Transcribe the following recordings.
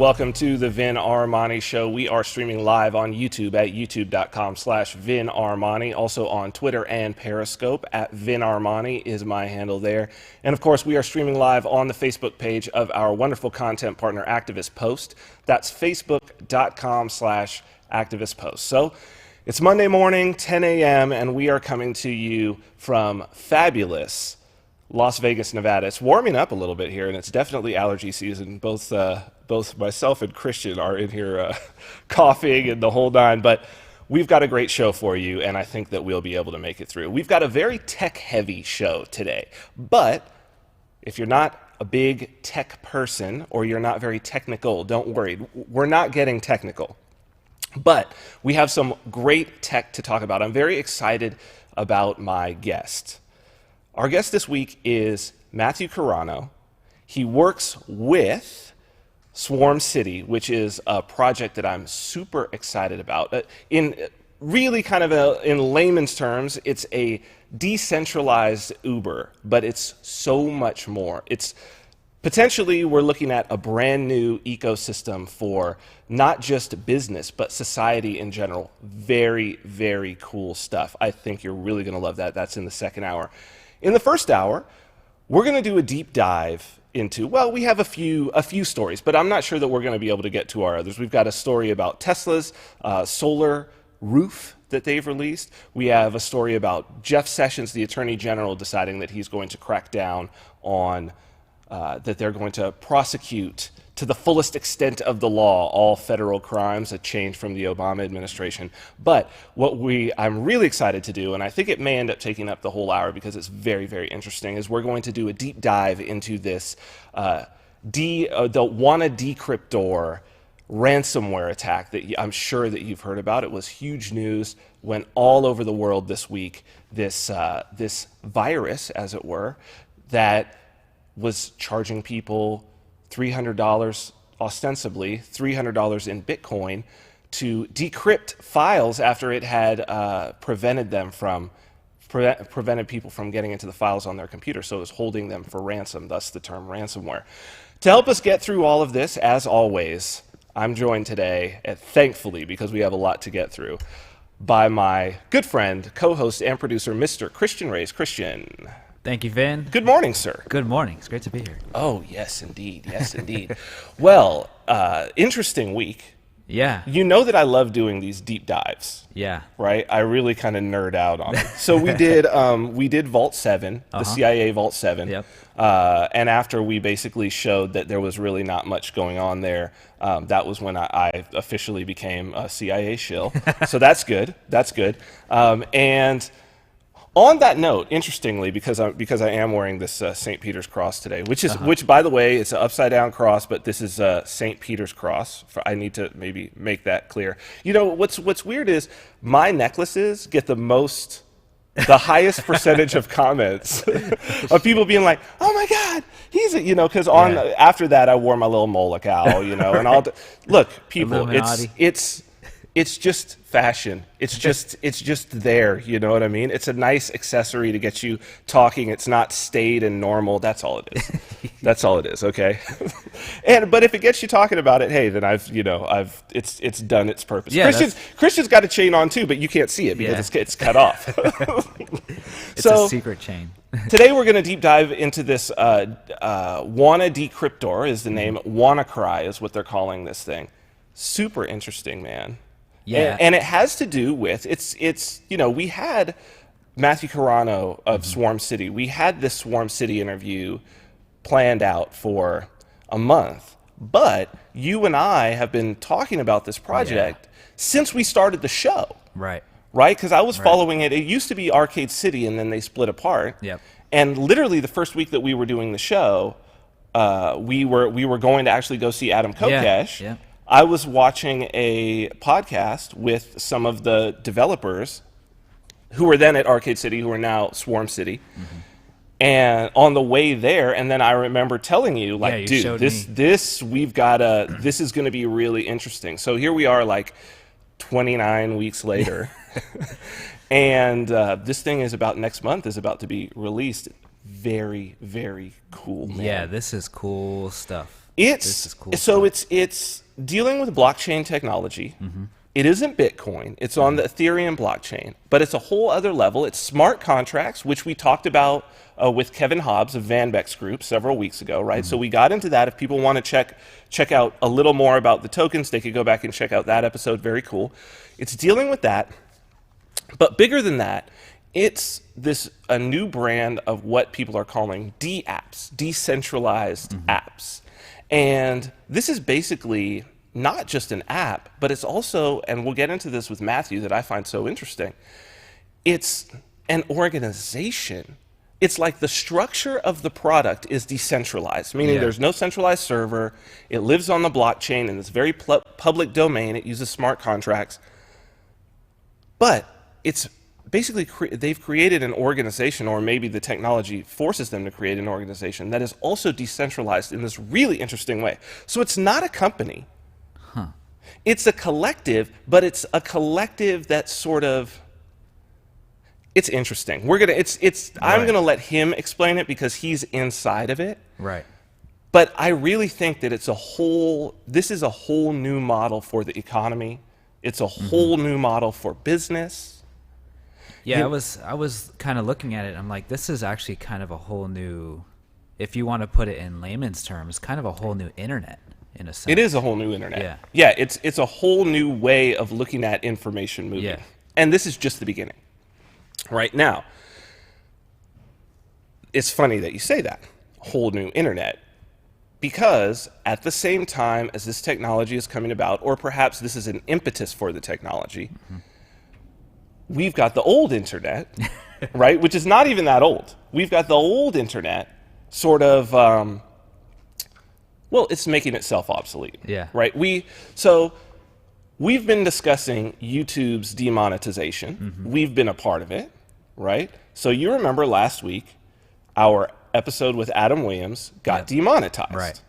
Welcome to the Vin Armani Show. We are streaming live on YouTube at youtube.com/Vin Armani. Also on Twitter and Periscope at Vin Armani is my handle there. And of course, we are streaming live on the Facebook page of our wonderful content partner, Activist Post. That's facebook.com/Activist Post. So it's Monday morning, 10 a.m., and we are coming to you from fabulous Las Vegas, Nevada. It's warming up a little bit here, and it's definitely allergy season. Both myself and Christian are in here coughing and the whole nine, but we've got a great show for you, and I think that we'll be able to make it through. We've got a very tech-heavy show today, but if you're not a big tech person or you're not very technical, don't worry. We're not getting technical, but we have some great tech to talk about. I'm very excited about my guest. Our guest this week is Matthew Carano. He works with Swarm City, which is a project that I'm super excited about. In really kind of in layman's terms, it's a decentralized Uber, but it's so much more. It's potentially, we're looking at a brand new ecosystem for not just business, but society in general. Very, very cool stuff. I think you're really going to love that. That's in the second hour. In the first hour, we're going to do a deep dive into, well, we have a few stories, but I'm not sure that we're going to be able to get to our others. We've got a story about Tesla's solar roof that they've released. We have a story about Jeff Sessions, the Attorney General, deciding that he's going to crack down on, that they're going to prosecute to the fullest extent of the law all federal crimes, a change from the Obama administration. But what I'm really excited to do, and I think it may end up taking up the whole hour because it's very, very interesting, is we're going to do a deep dive into this the WannaCry ransomware attack that I'm sure that you've heard about. It was huge news, went all over the world this week. This virus, as it were, that was charging people $300, ostensibly $300 in Bitcoin, to decrypt files after it had prevented people from getting into the files on their computer. So it was holding them for ransom, thus the term ransomware. To help us get through all of this, as always, I'm joined today, thankfully, because we have a lot to get through, by my good friend, co-host, and producer, Mr. Christian Reyes. Christian. Thank you, Vin. Good morning, sir. Good morning. It's great to be here. Oh, yes, indeed. Yes, indeed. Well, interesting week. Yeah. You know that I love doing these deep dives. Yeah. Right? I really kind of nerd out on it. So we did Vault 7, the CIA Vault 7. Yep. And after we basically showed that there was really not much going on there, that was when I officially became a CIA shill. So that's good. That's good. And on that note, interestingly, because I am wearing this St. Peter's cross today, which by the way, it's an upside down cross, but this is St. Peter's cross. I need to maybe make that clear. You know, what's weird is my necklaces get the highest percentage of comments of people being like, "Oh my God, he's a," because after that I wore my little Moloch owl, and look, people, it's just fashion. It's just there. You know what I mean? It's a nice accessory to get you talking. It's not staid and normal. That's all it is. That's all it is. Okay. But if it gets you talking about it, hey, then it's done its purpose. Yeah, Christian's got a chain on too, but you can't see it because it's cut off. It's a secret chain. Today we're going to deep dive into this WannaCry is the name. WannaCry is what they're calling this thing. Super interesting, man. Yeah. And it has to do with, we had Matthew Carano of Swarm City. We had this Swarm City interview planned out for a month. But you and I have been talking about this project since we started the show. Right. Right? Because I was following it. It used to be Arcade City, and then they split apart. Yep. And literally the first week that we were doing the show, we were going to actually go see Adam Kokesh. Yeah. I was watching a podcast with some of the developers who were then at Arcade City, who are now Swarm City. Mm-hmm. And on the way there, and then I remember telling you, like, dude, this is going to be really interesting. So here we are, like 29 weeks later, and this thing is next month is about to be released. Very, very cool, man. Yeah, this is cool stuff. This is cool So stuff. it's dealing with blockchain technology. It isn't Bitcoin. It's on the Ethereum blockchain, but it's a whole other level. It's smart contracts, which we talked about with Kevin Hobbs of Van Beck's group several weeks ago, right? So we got into that. If people want to check out a little more about the tokens, they could go back and check out that episode. Very cool. It's dealing with that, but bigger than that, it's a new brand of what people are calling D-apps, decentralized apps. And this is basically not just an app, but it's also, and we'll get into this with Matthew that I find so interesting, it's an organization. It's like the structure of the product is decentralized, meaning there's no centralized server. It lives on the blockchain in this very public domain. It uses smart contracts. But it's basically, they've created an organization, or maybe the technology forces them to create an organization that is also decentralized in this really interesting way. So it's not a company. It's a collective, but it's a collective that's sort of, it's interesting. I'm gonna let him explain it because he's inside of it. Right. But I really think that this is a whole new model for the economy. It's a whole new model for business. Yeah, I was kind of looking at it. I'm like, this is actually kind of a whole new, if you want to put it in layman's terms, kind of a whole new internet in a sense. It is a whole new internet. Yeah. Yeah, it's a whole new way of looking at information moving. Yeah. And this is just the beginning. Right now, it's funny that you say that, whole new internet, because at the same time as this technology is coming about, or perhaps this is an impetus for the technology, we've got the old internet, right, which is not even that old. We've got the old internet sort of, well, it's making itself obsolete. Yeah. Right? We've been discussing YouTube's demonetization. We've been a part of it, right? So you remember last week, our episode with Adam Williams got demonetized.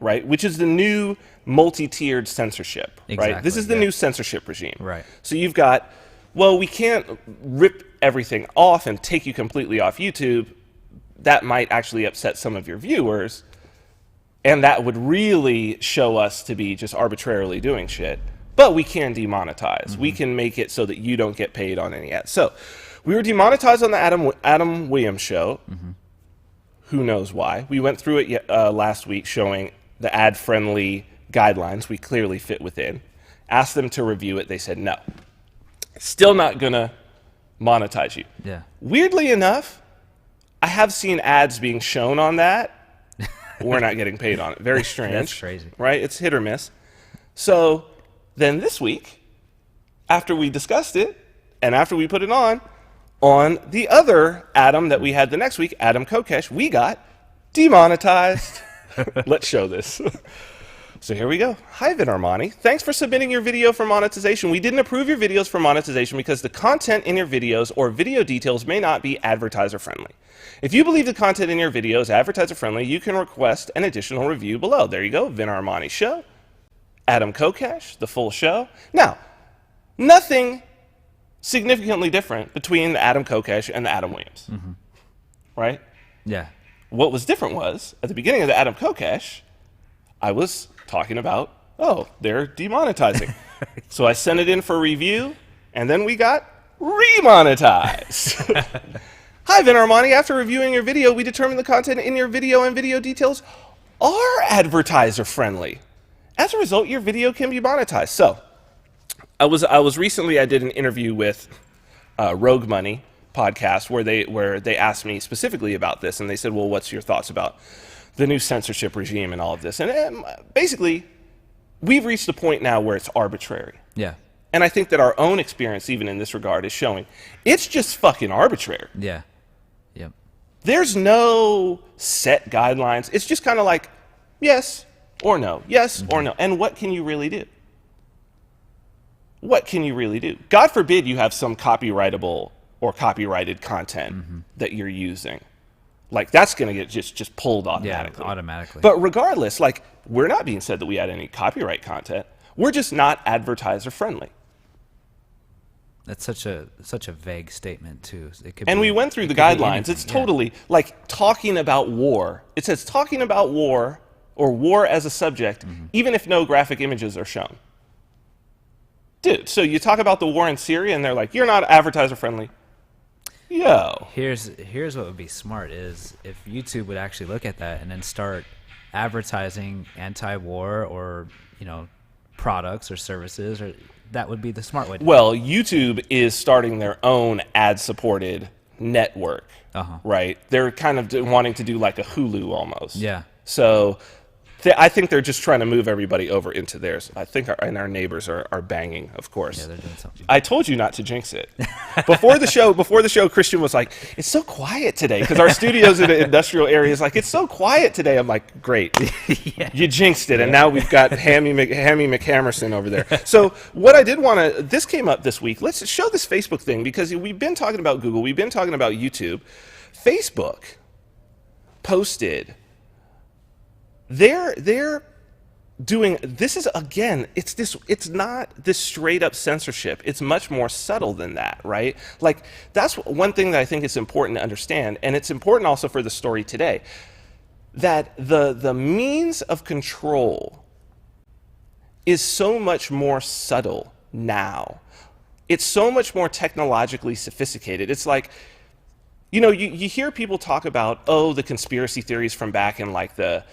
Right? Which is the new multi-tiered censorship, right? Exactly, This is the new censorship regime. Right. So you've got, well, we can't rip everything off and take you completely off YouTube. That might actually upset some of your viewers, and that would really show us to be just arbitrarily doing shit. But we can demonetize. We can make it so that you don't get paid on any ads. So we were demonetized on the Adam Williams show. Who knows why? We went through it last week showing the ad-friendly guidelines we clearly fit within. Asked them to review it. They said no. Still not going to monetize you. Yeah. Weirdly enough, I have seen ads being shown on that. We're not getting paid on it. Very strange. That's crazy. Right? It's hit or miss. So then this week, after we discussed it, and after we put it on the other Adam that we had the next week, Adam Kokesh, we got demonetized. Let's show this. So here we go. Hi, Vin Armani. Thanks for submitting your video for monetization. We didn't approve your videos for monetization because the content in your videos or video details may not be advertiser friendly. If you believe the content in your video is advertiser friendly, you can request an additional review below. There you go. Vin Armani Show. Adam Kokesh, the full show. Now, nothing significantly different between the Adam Kokesh and the Adam Williams. Right? Yeah. What was different was, at the beginning of the Adam Kokesh, I was talking about, oh, they're demonetizing. So I sent it in for review, and then we got remonetized. Hi, Vin Armani. After reviewing your video, we determined the content in your video and video details are advertiser friendly. As a result, your video can be monetized. So I did an interview with Rogue Money podcast where they asked me specifically about this, and they said, well, what's your thoughts about the new censorship regime and all of this? And basically, we've reached a point now where it's arbitrary. Yeah. And I think that our own experience, even in this regard, is showing it's just fucking arbitrary. Yeah. Yep. There's no set guidelines. It's just kind of like yes or no, yes or no. And what can you really do? What can you really do? God forbid you have some copyrightable or copyrighted content that you're using. Like, that's going to get just pulled automatically. Yeah, automatically. But regardless, like, we're not being said that we had any copyright content. We're just not advertiser friendly. That's such a vague statement too. It could And be, we went through it the could be guidelines. anything, It's totally like talking about war. It says talking about war or war as a subject, even if no graphic images are shown. Dude, so you talk about the war in Syria, and they're like, you're not advertiser friendly. Yo. Here's what would be smart is if YouTube would actually look at that and then start advertising anti-war or, you know, products or services, or that would be the smart way to Well, YouTube is starting their own ad-supported network, right? They're kind of wanting to do like a Hulu almost. Yeah. So I think they're just trying to move everybody over into theirs. I think our neighbors are banging, of course. Yeah, they're doing something. I told you not to jinx it. Before the show, Christian was like, it's so quiet today, because our studio's in an industrial area. Is like, it's so quiet today. I'm like, great. Yeah. You jinxed it, and now we've got Hammy McHammerson over there. So what I did want to, this came up this week. Let's show this Facebook thing, because we've been talking about Google. We've been talking about YouTube. Facebook posted, they're doing, this is, again, it's not this straight up censorship. It's much more subtle than that, right? Like, that's one thing that I think is important to understand, and it's important also for the story today, that the means of control is so much more subtle now. It's so much more technologically sophisticated. It's like, you know, you hear people talk about, oh, the conspiracy theories from back in like the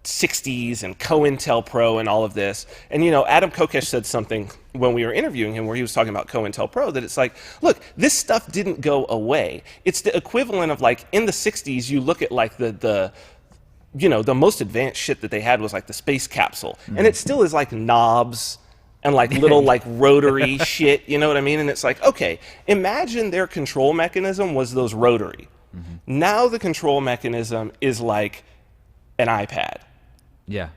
60s and COINTELPRO and all of this. And, you know, Adam Kokesh said something when we were interviewing him where he was talking about COINTELPRO, that it's like, look, this stuff didn't go away. It's the equivalent of like in the 60s, you look at like the you know, the most advanced shit that they had was like the space capsule. And it still is like knobs and like little like rotary shit, you know what I mean? And it's like, okay, imagine their control mechanism was those rotary. Now the control mechanism is like an iPad. Yeah.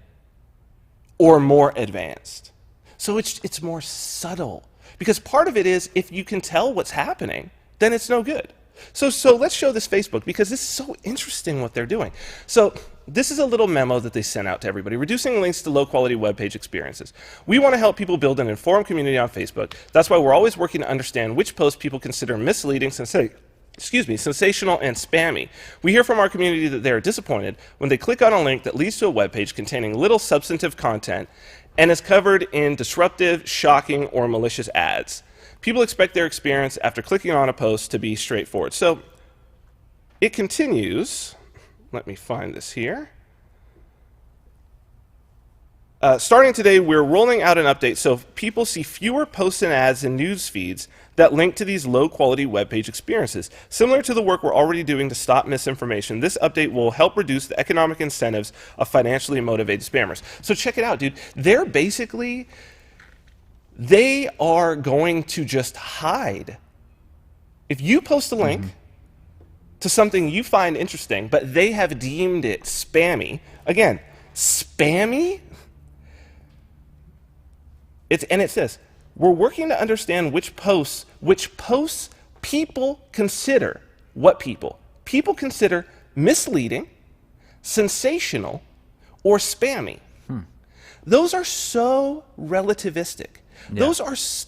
Or more advanced. So it's more subtle. Because part of it is, if you can tell what's happening, then it's no good. So let's show this Facebook, because this is so interesting what they're doing. So this is a little memo that they sent out to everybody. Reducing links to low-quality web page experiences. We want to help people build an informed community on Facebook. That's why we're always working to understand which posts people consider misleading, sensational, and spammy. We hear from our community that they are disappointed when they click on a link that leads to a web page containing little substantive content and is covered in disruptive, shocking, or malicious ads. People expect their experience after clicking on a post to be straightforward. So it continues. Let me find this here. Starting today, we're rolling out an update so people see fewer posts and ads in news feeds that link to these low-quality web page experiences. Similar to the work we're already doing to stop misinformation, this update will help reduce the economic incentives of financially motivated spammers. So check it out, dude. They're basically, they are going to just hide. If you post a link to something you find interesting, but they have deemed it spammy, again, spammy? It says, we're working to understand which posts people consider, what people? People consider misleading, sensational, or spammy. Those are so relativistic. Yeah.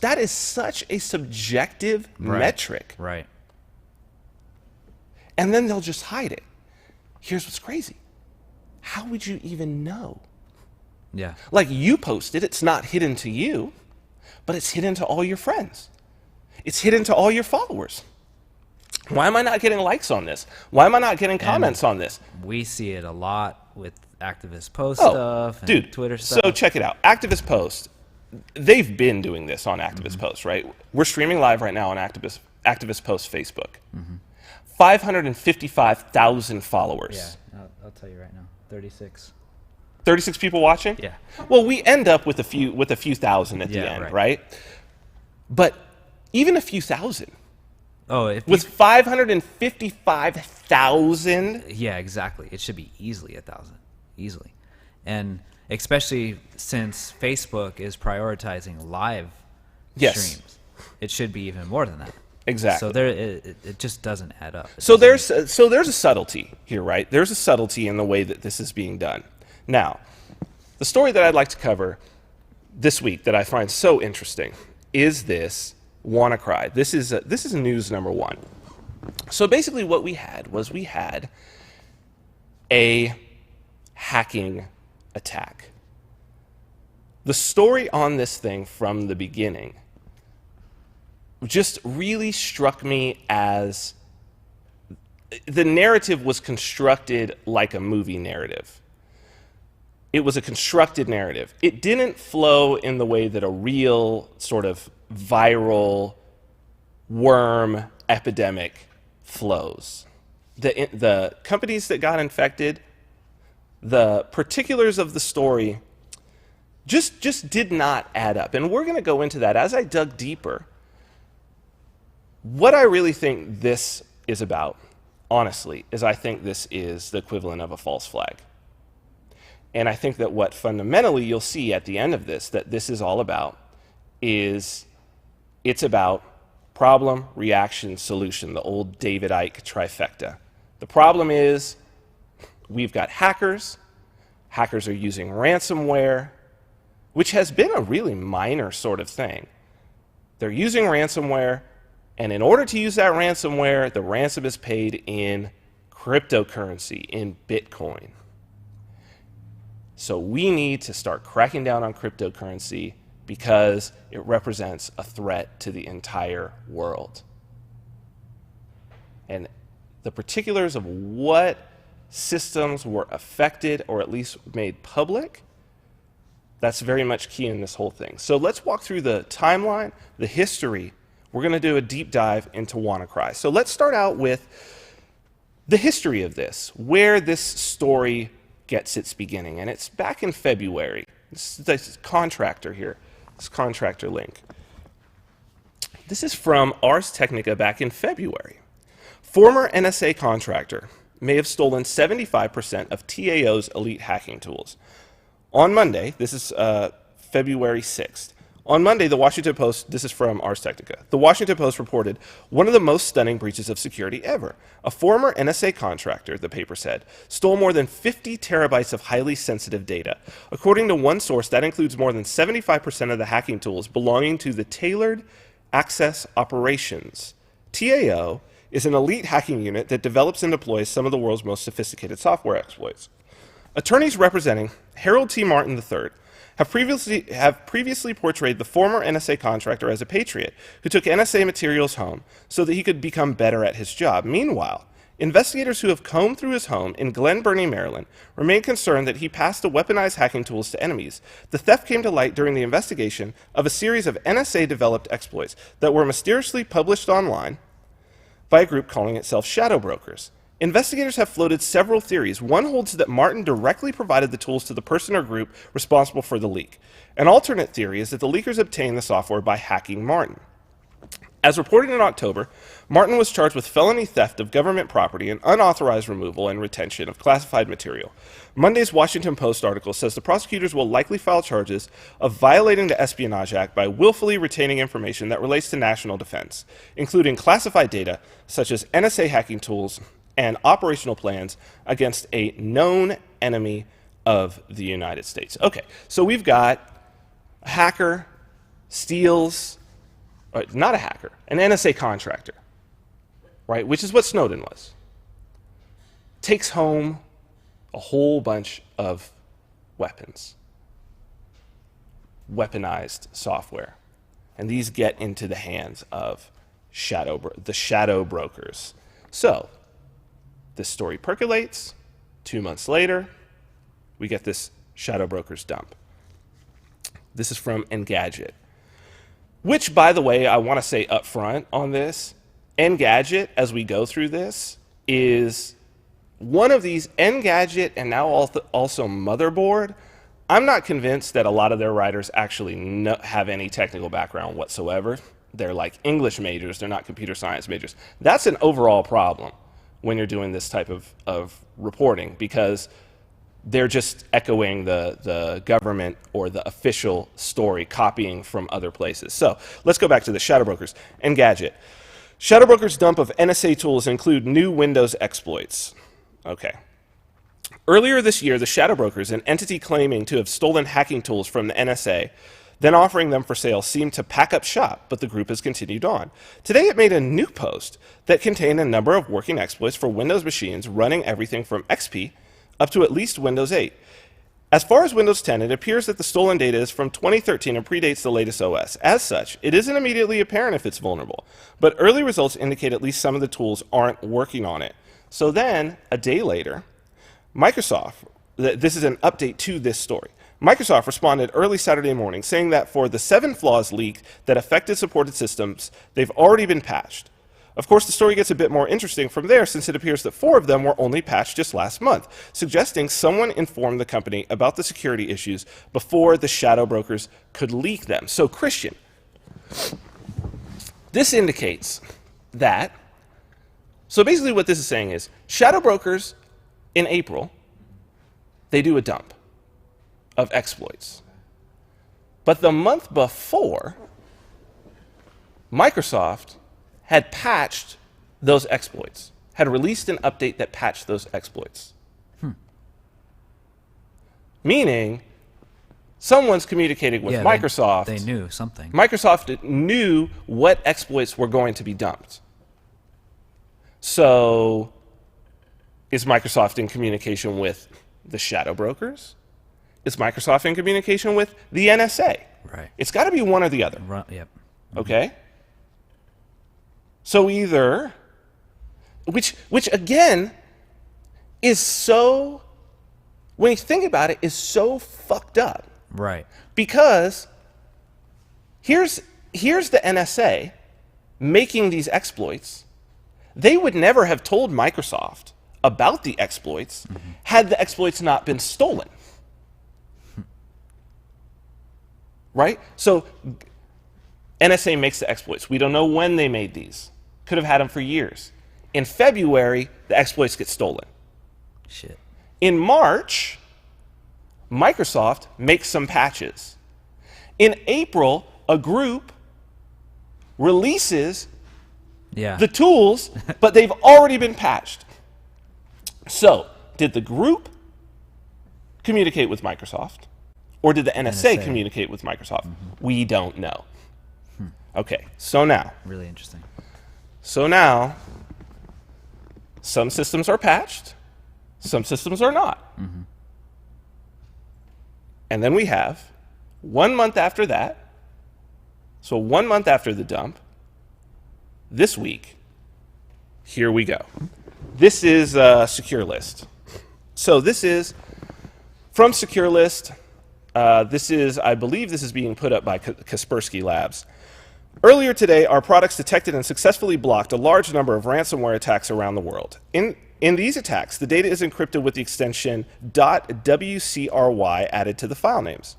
That is such a subjective metric. Right. And then they'll just hide it. Here's what's crazy. How would you even know? Yeah. Like, you posted, it's not hidden to you, but it's hidden to all your friends. It's hidden to all your followers. Why am I not getting likes on this? Why am I not getting comments on this? We see it a lot with activist post stuff and dude, Twitter stuff. So check it out. Activist Post, they've been doing this on Activist Post, right? We're streaming live right now on Activist Post Facebook. 555,000 followers. Yeah, I'll tell you right now, 36. 36 people watching? Yeah. Well, we end up with a few thousand at the end, right? But even a few thousand. Oh, if with 555,000. Yeah, exactly. It should be easily 1,000, easily, and especially since Facebook is prioritizing live streams, it should be even more than that. Exactly. So it just doesn't add up. There's a subtlety here, right? There's a subtlety in the way that this is being done. Now, the story that I'd like to cover this week that I find so interesting is this WannaCry. This is news number one. So basically what we had was a hacking attack. The story on this thing from the beginning just really struck me as the narrative was constructed like a movie narrative. It was a constructed narrative. It didn't flow in the way that a real sort of viral worm epidemic flows. The companies that got infected, the particulars of the story just did not add up. And we're going to go into that as I dug deeper. What I really think this is about, honestly, is I think this is the equivalent of a false flag. And I think that what fundamentally you'll see at the end of this, that this is all about, is it's about problem, reaction, solution, the old David Icke trifecta. The problem is we've got hackers. Hackers are using ransomware, which has been a really minor sort of thing. They're using ransomware, and in order to use that ransomware, the ransom is paid in cryptocurrency, in Bitcoin. So we need to start cracking down on cryptocurrency because it represents a threat to the entire world. And the particulars of what systems were affected or at least made public, that's very much key in this whole thing. So let's walk through the timeline, the history. We're going to do a deep dive into WannaCry. So let's start out with the history of this, where this story gets its beginning. And it's back in February. This contractor here, this contractor link. This is from Ars Technica back in February. Former NSA contractor may have stolen 75% of TAO's elite hacking tools. On Monday, this is February 6th. On Monday, the Washington Post, this is from Ars Technica, the Washington Post reported one of the most stunning breaches of security ever. A former NSA contractor, the paper said, stole more than 50 terabytes of highly sensitive data. According to one source, that includes more than 75% of the hacking tools belonging to the Tailored Access Operations. TAO is an elite hacking unit that develops and deploys some of the world's most sophisticated software exploits. Attorneys representing Harold T. Martin III have previously portrayed the former NSA contractor as a patriot who took NSA materials home so that he could become better at his job. Meanwhile, investigators who have combed through his home in Glen Burnie, Maryland, remain concerned that he passed the weaponized hacking tools to enemies. The theft came to light during the investigation of a series of NSA-developed exploits that were mysteriously published online by a group calling itself Shadow Brokers. Investigators have floated several theories. One holds that Martin directly provided the tools to the person or group responsible for the leak. An alternate theory is that the leakers obtained the software by hacking Martin. As reported in October, Martin was charged with felony theft of government property and unauthorized removal and retention of classified material. Monday's Washington Post article says the prosecutors will likely file charges of violating the Espionage Act by willfully retaining information that relates to national defense, including classified data such as NSA hacking tools and operational plans against a known enemy of the United States. Okay, so we've got a hacker steals, or not a hacker, an NSA contractor, right, which is what Snowden was, takes home a whole bunch of weapons, weaponized software, and these get into the hands of the shadow brokers. So this story percolates. 2 months later, we get this shadow brokers dump. This is from Engadget, which, by the way, I want to say up front on this, Engadget, as we go through this, is one of these Engadget and now also Motherboard. I'm not convinced that a lot of their writers actually have any technical background whatsoever. They're like English majors. They're not computer science majors. That's an overall problem when you're doing this type of reporting, because they're just echoing the government or the official story, copying from other places. So let's go back to the shadow brokers. Engadget. Shadow brokers' dump of NSA tools include new Windows exploits. Okay. Earlier this year, the shadow brokers, an entity claiming to have stolen hacking tools from the NSA, then offering them for sale, seemed to pack up shop, but the group has continued on. Today it made a new post that contained a number of working exploits for Windows machines running everything from XP up to at least Windows 8. As far as Windows 10, it appears that the stolen data is from 2013 and predates the latest OS. As such, it isn't immediately apparent if it's vulnerable, but early results indicate at least some of the tools aren't working on it. So then, a day later, Microsoft, this is an update to this story. Microsoft responded early Saturday morning saying that for the 7 flaws leaked that affected supported systems, they've already been patched. Of course, the story gets a bit more interesting from there since it appears that 4 of them were only patched just last month, suggesting someone informed the company about the security issues before the shadow brokers could leak them. So, Christian, this indicates that, so basically what this is saying is, shadow brokers in April, they do a dump of exploits. But the month before, Microsoft had patched those exploits, had released an update that patched those exploits. Meaning, someone's communicating with Microsoft. They knew something. Microsoft knew what exploits were going to be dumped. So, is Microsoft in communication with the shadow brokers? Is Microsoft in communication with the NSA? Right. It's got to be one or the other. Yep. Okay? So either, which again is so, when you think about it, is so fucked up. Right. Because here's the NSA making these exploits. They would never have told Microsoft about the exploits had the exploits not been stolen. Right? So NSA makes the exploits. We don't know when they made these. Could have had them for years. In February, the exploits get stolen. Shit. In March, Microsoft makes some patches. In April, a group releases the tools, but they've already been patched. So, did the group communicate with Microsoft? Or did the NSA communicate with Microsoft? We don't know. Okay, so now. Really interesting. So now, some systems are patched, some systems are not. And then we have 1 month after that, so 1 month after the dump, this week, here we go. This is Secure List. So this is from Secure List. I believe this is being put up by Kaspersky Labs. Earlier today, our products detected and successfully blocked a large number of ransomware attacks around the world. In these attacks, the data is encrypted with the extension .wcry added to the file names.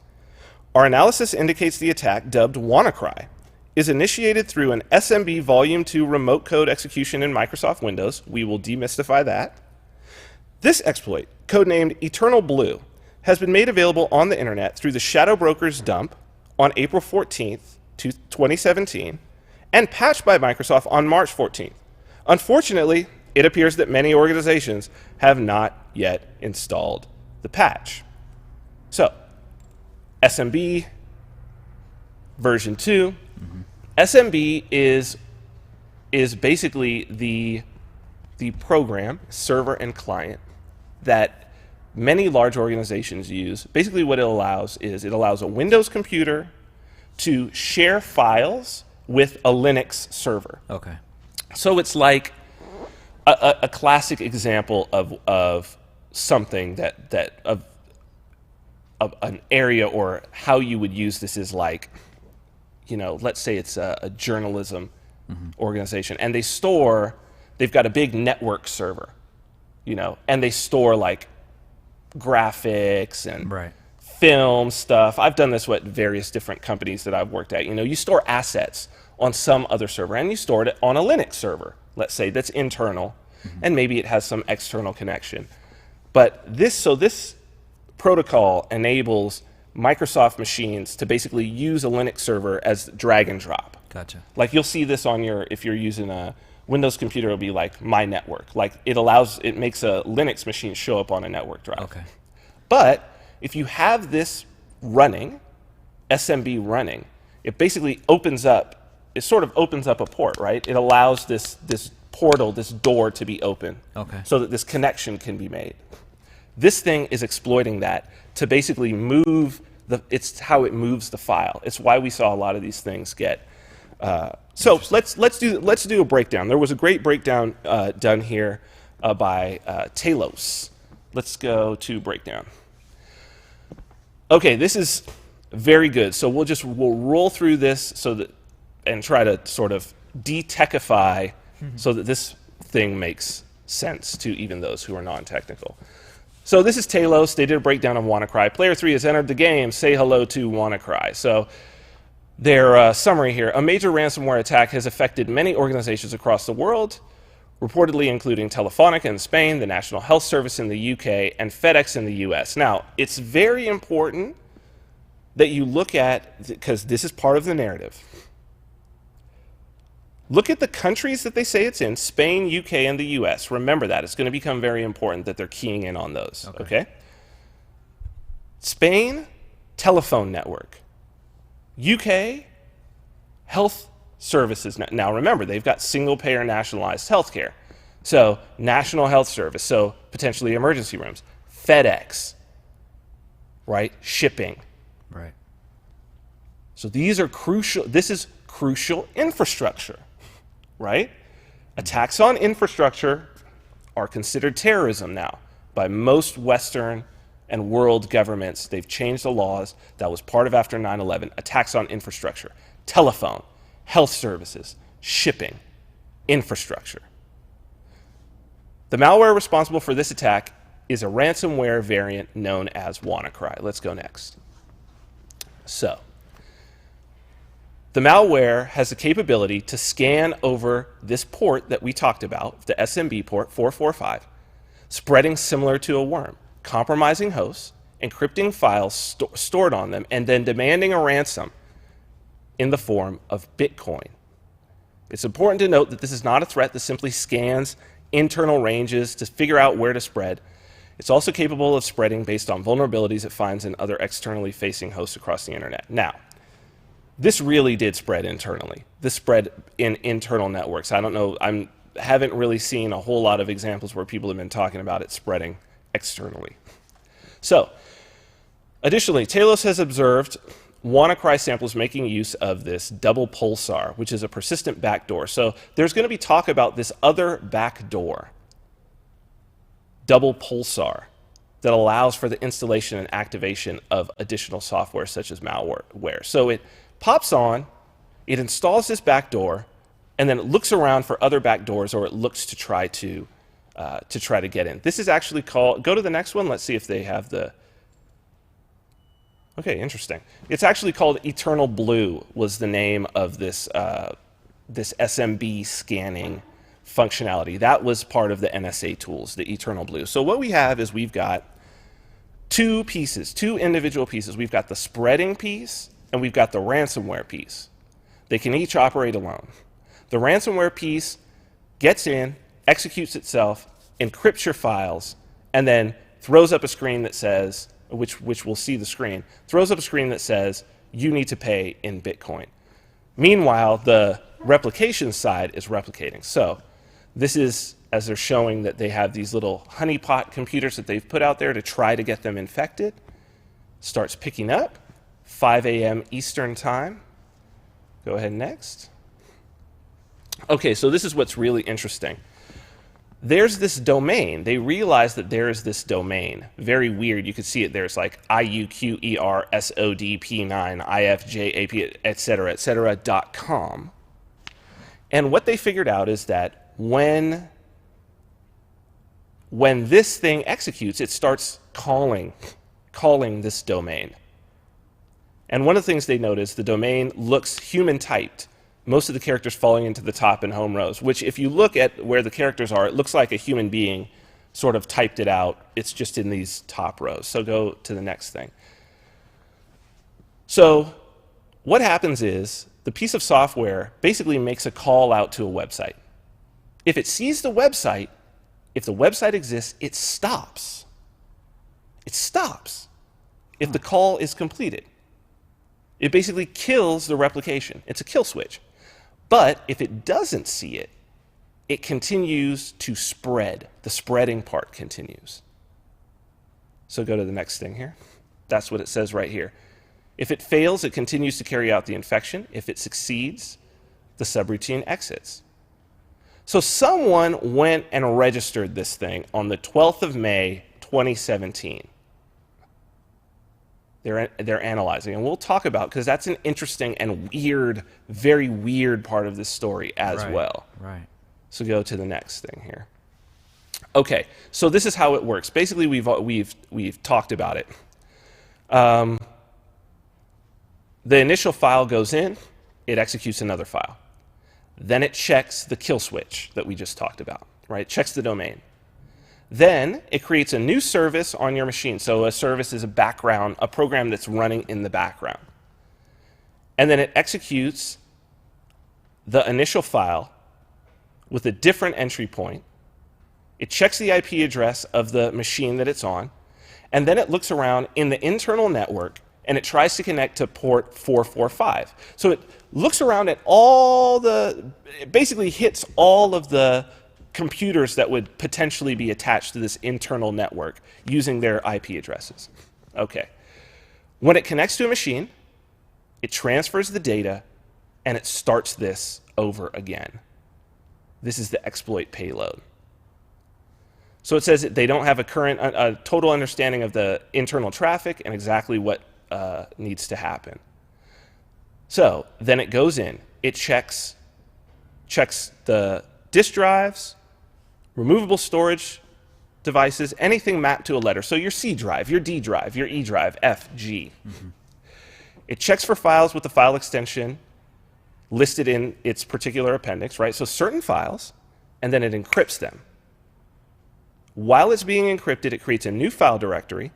Our analysis indicates the attack, dubbed WannaCry, is initiated through an SMB Volume 2 remote code execution in Microsoft Windows. We will demystify that. This exploit, codenamed Eternal Blue, has been made available on the internet through the Shadow Brokers dump on April 14th, 2017, and patched by Microsoft on March 14th. Unfortunately, it appears that many organizations have not yet installed the patch. So, SMB version 2. SMB is basically the program, server and client, that many large organizations use. Basically what it allows is it allows a Windows computer to share files with a Linux server. Okay. So it's like a classic example of something that of an area, or how you would use this is like, let's say it's a journalism organization, and they've got a big network server, and they store like graphics and film stuff. I've done this with various different companies that I've worked at. You store assets on some other server, and you store it on a Linux server, let's say, that's internal, and maybe it has some external connection. But this protocol enables Microsoft machines to basically use a Linux server as drag and drop. Gotcha. Like you'll see this on if you're using a Windows computer, it'll be like My Network. Like it makes a Linux machine show up on a network drive. Okay. But if you have this running, SMB running, it basically sort of opens up a port, right? It allows this portal, this door to be open. Okay. So that this connection can be made. This thing is exploiting that to basically it's how it moves the file. It's why we saw a lot of these things get. So let's do a breakdown. There was a great breakdown done here by Talos. Let's go to breakdown. Okay, this is very good. So we'll roll through this and try to sort of de-techify so that this thing makes sense to even those who are non-technical. So this is Talos. They did a breakdown of WannaCry. Player 3 has entered the game. Say hello to WannaCry. So their summary here. A major ransomware attack has affected many organizations across the world, reportedly including Telefonica in Spain, the National Health Service in the UK, and FedEx in the US. Now, it's very important that you look at, because this is part of the narrative, look at the countries that they say it's in, Spain, UK, and the US. Remember that. It's going to become very important that they're keying in on those. Okay? Spain, telephone network. UK, health services. Now remember, they've got single-payer nationalized healthcare. So National Health Service, so potentially emergency rooms. FedEx, right? Shipping. Right. So these are crucial. This is crucial infrastructure, right? Attacks on infrastructure are considered terrorism now by most Western and world governments. They've changed the laws. That was part of after 9/11. Attacks on infrastructure, telephone, health services, shipping, infrastructure. The malware responsible for this attack is a ransomware variant known as WannaCry. Let's go next. So, the malware has the capability to scan over this port that we talked about, the SMB port 445, spreading similar to a worm, compromising hosts, encrypting files stored on them, and then demanding a ransom in the form of Bitcoin. It's important to note that this is not a threat that simply scans internal ranges to figure out where to spread. It's also capable of spreading based on vulnerabilities it finds in other externally facing hosts across the internet. Now, this really did spread internally. This spread in internal networks. I don't know, haven't really seen a whole lot of examples where people have been talking about it spreading externally. So, additionally, Talos has observed WannaCry samples making use of this double pulsar, which is a persistent backdoor. So there's going to be talk about this other backdoor, double pulsar, that allows for the installation and activation of additional software such as malware. So it pops on, it installs this backdoor, and then it looks around for other backdoors, or it looks to try to get in. This is actually called, go to the next one, let's see if they have the, okay, interesting. It's actually called Eternal Blue was the name of this, this SMB scanning functionality. That was part of the NSA tools, the Eternal Blue. So what we have is we've got two pieces, two individual pieces. We've got the spreading piece and we've got the ransomware piece. They can each operate alone. The ransomware piece gets in, executes itself, encrypts your files, and then throws up a screen that says, which we'll see the screen, throws up a screen that says, you need to pay in Bitcoin. Meanwhile, the replication side is replicating. So this is, as they're showing that they have these little honeypot computers that they've put out there to try to get them infected. Starts picking up, 5 a.m. Eastern time. Go ahead next. Okay, so this is what's really interesting. There's this domain. They realize that there is this domain. Very weird. You can see it there. It's like IUQERSODP9IFJAP, etc., .com. And what they figured out is that when this thing executes, it starts calling this domain. And one of the things they noticed, the domain looks human typed. Most of the characters falling into the top and home rows, which if you look at where the characters are, it looks like a human being sort of typed it out. It's just in these top rows. So go to the next thing. So what happens is the piece of software basically makes a call out to a website. If it sees the website, if the website exists, it stops. It stops if the call is completed. It basically kills the replication. It's a kill switch. But if it doesn't see it, it continues to spread. The spreading part continues. So go to the next thing here. That's what it says right here. If it fails, it continues to carry out the infection. If it succeeds, the subroutine exits. So someone went and registered this thing on the 12th of May, 2017. They're analyzing, and we'll talk about, because that's an interesting and weird, very weird part of this story as well. Right. So go to the next thing here. Okay, so this is how it works. Basically, we've talked about it. The initial file goes in, it executes another file. Then it checks the kill switch that we just talked about, right? It checks the domain. Then it creates a new service on your machine. So a service is a program that's running in the background. And then it executes the initial file with a different entry point. It checks the IP address of the machine that it's on, and then it looks around in the internal network and it tries to connect to port 445. So it looks around at it basically hits all of the computers that would potentially be attached to this internal network using their IP addresses. Okay. When it connects to a machine, it transfers the data and it starts this over again. This is the exploit payload. So it says that they don't have a total understanding of the internal traffic and exactly what needs to happen. So then it goes in, it checks the disk drives, removable storage devices, anything mapped to a letter. So your C drive, your D drive, your E drive, F, G. Mm-hmm. It checks for files with the file extension listed in its particular appendix, right? So certain files, and then it encrypts them. While it's being encrypted, it creates a new file directory.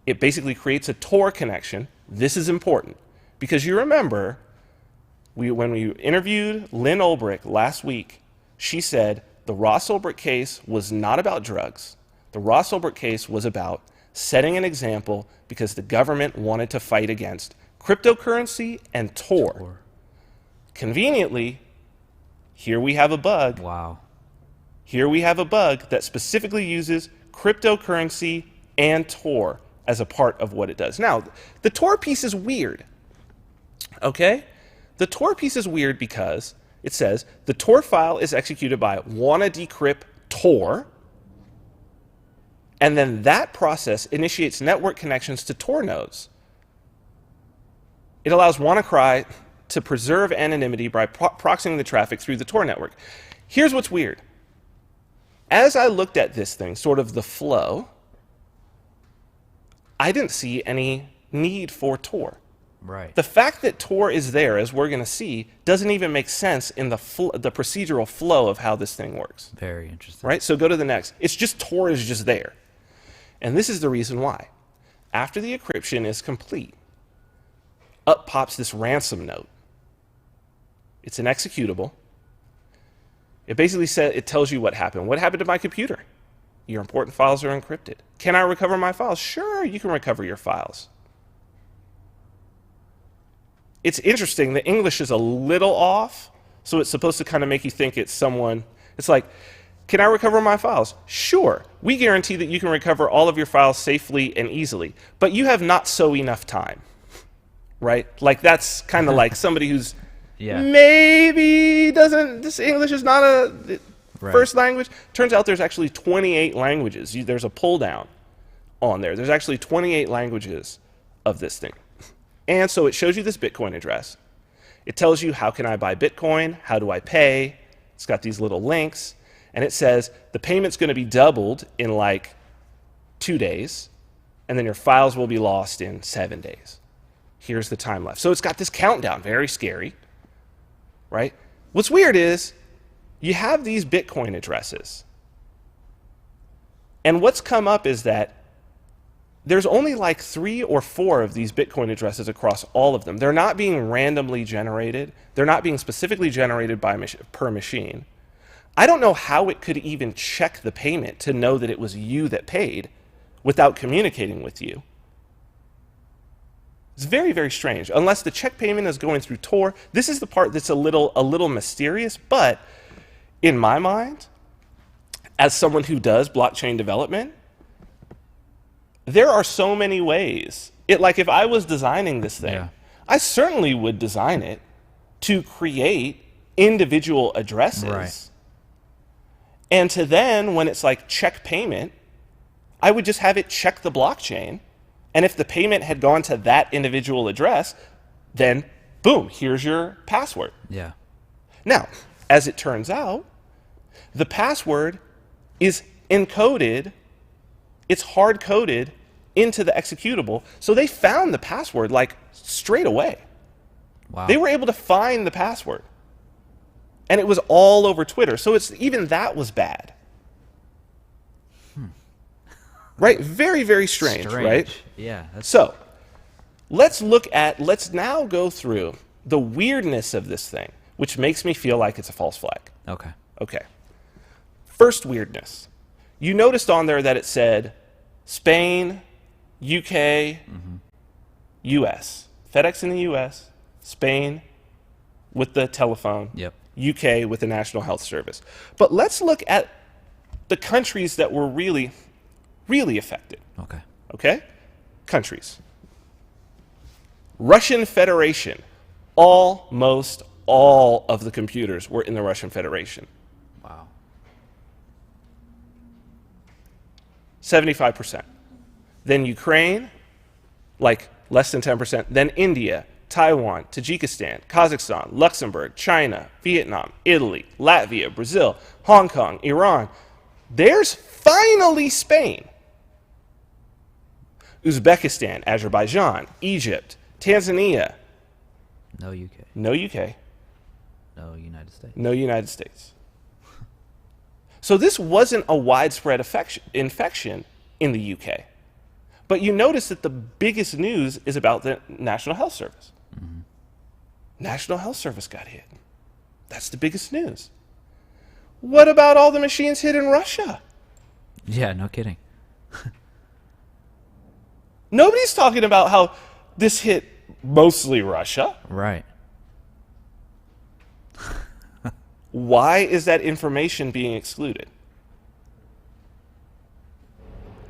It basically creates a Tor connection. This is important because you remember when we interviewed Lynn Ulbricht last week, she said the Ross Ulbricht case was not about drugs. The Ross Ulbricht case was about setting an example because the government wanted to fight against cryptocurrency and Tor. Conveniently, here we have a bug. Wow. Here we have a bug that specifically uses cryptocurrency and Tor as a part of what it does. Now, the Tor piece is weird, okay? The Tor piece is weird because it says the Tor file is executed by WannaDecrypt Tor, and then that process initiates network connections to Tor nodes. It allows WannaCry to preserve anonymity by proxying the traffic through the Tor network. Here's what's weird. As I looked at this thing, sort of the flow, I didn't see any need for Tor. Right. The fact that Tor is there, as we're going to see, doesn't even make sense in the procedural flow of how this thing works. Very interesting. Right? So go to the next. It's just Tor is just there. And this is the reason why. After the encryption is complete, up pops this ransom note. It's an executable. It basically it tells you what happened. What happened to my computer? Your important files are encrypted. Can I recover my files? Sure, you can recover your files. It's interesting. The English is a little off, so it's supposed to kind of make you think it's someone. It's like, can I recover my files? Sure. We guarantee that you can recover all of your files safely and easily, but you have not so enough time, right? Like that's kind of like somebody who's maybe this English is not a first language. Turns out there's actually 28 languages. There's a pull down on there. There's actually 28 languages of this thing. And so it shows you this Bitcoin address. It tells you how can I buy Bitcoin? How do I pay? It's got these little links. And it says the payment's going to be doubled in like 2 days. And then your files will be lost in 7 days. Here's the time left. So it's got this countdown. Very scary. Right? What's weird is you have these Bitcoin addresses. And what's come up is that there's only like 3 or 4 of these Bitcoin addresses across all of them. They're not being randomly generated. They're not being specifically generated per machine. I don't know how it could even check the payment to know that it was you that paid without communicating with you. It's very, very strange. Unless the check payment is going through Tor. This is the part that's a little mysterious, but in my mind, as someone who does blockchain development, there are so many ways. Like if I was designing this thing, Yeah. I certainly would design it to create individual addresses. Right. And to then, when it's like check payment, I would just have it check the blockchain. And if the payment had gone to that individual address, then boom, here's your password. Yeah. Now, as it turns out, the password is encoded, it's hard coded into the executable. So they found the password like straight away. Wow. They were able to find the password. And it was all over Twitter. So it's even that was bad. Right? Very, very strange, right? Yeah. That's So let's now go through the weirdness of this thing, which makes me feel like it's a false flag. okay. Okay. First weirdness. You noticed on there that it said Spain, UK, US. FedEx in the US, Spain with the telephone, Yep. UK with the National Health Service. But let's look at the countries that were really, really affected. Okay. Okay? Countries. Russian Federation. Almost all of the computers were in the Russian Federation. Wow. 75%. Then Ukraine, like less than 10%. Then India, Taiwan, Tajikistan, Kazakhstan, Luxembourg, China, Vietnam, Italy, Latvia, Brazil, Hong Kong, Iran. There's finally Spain. Uzbekistan, Azerbaijan, Egypt, Tanzania. No UK. No UK. No United States. No United States. So this wasn't a widespread infection in the UK. But you notice that the biggest news is about the National Health Service. National Health Service got hit. That's the biggest news. What about all the machines hit in Russia? Yeah, no kidding. Nobody's talking about how this hit mostly Russia. Right. Why is that information being excluded?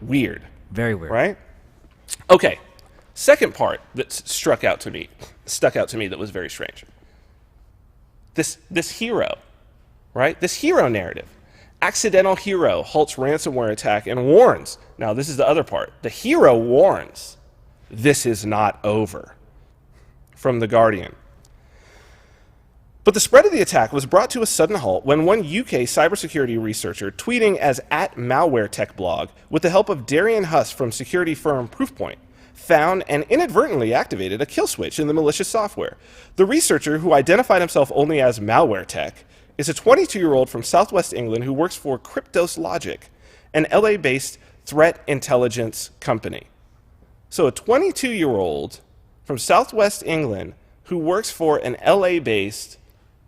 Weird, Very weird. right? Okay, second part that stuck out to me that was very strange. This hero, right? This hero narrative. Accidental hero halts ransomware attack and warns. Now, this is the other part. The hero warns, this is not over. From The Guardian. But the spread of the attack was brought to a sudden halt when one UK cybersecurity researcher, tweeting as @MalwareTechBlog with the help of Darian Huss from security firm Proofpoint, found and inadvertently activated a kill switch in the malicious software. The researcher, who identified himself only as MalwareTech, is a 22-year-old from Southwest England who works for Cryptos Logic, an LA-based threat intelligence company. So a 22-year-old from Southwest England who works for an LA-based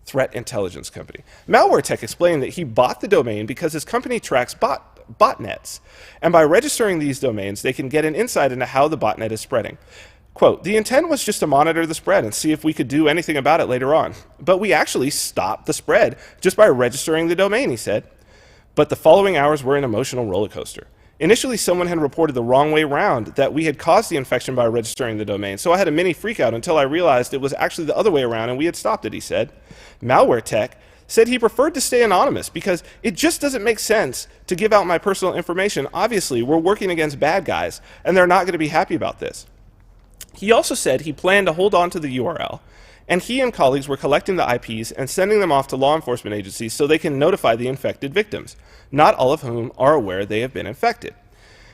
threat intelligence company. MalwareTech explained that he bought the domain because his company tracks botnets, and by registering these domains, they can get an insight into how the botnet is spreading. Quote, the intent was just to monitor the spread and see if we could do anything about it later on. But we actually stopped the spread just by registering the domain, he said. But the following hours were an emotional roller coaster. Initially, someone had reported the wrong way round, that we had caused the infection by registering the domain. So I had a mini freak out until I realized it was actually the other way around and we had stopped it, he said. MalwareTech said he preferred to stay anonymous because it just doesn't make sense to give out my personal information. Obviously, we're working against bad guys and they're not going to be happy about this. He also said he planned to hold on to the URL, and he and colleagues were collecting the IPs and sending them off to law enforcement agencies so they can notify the infected victims, not all of whom are aware they have been infected.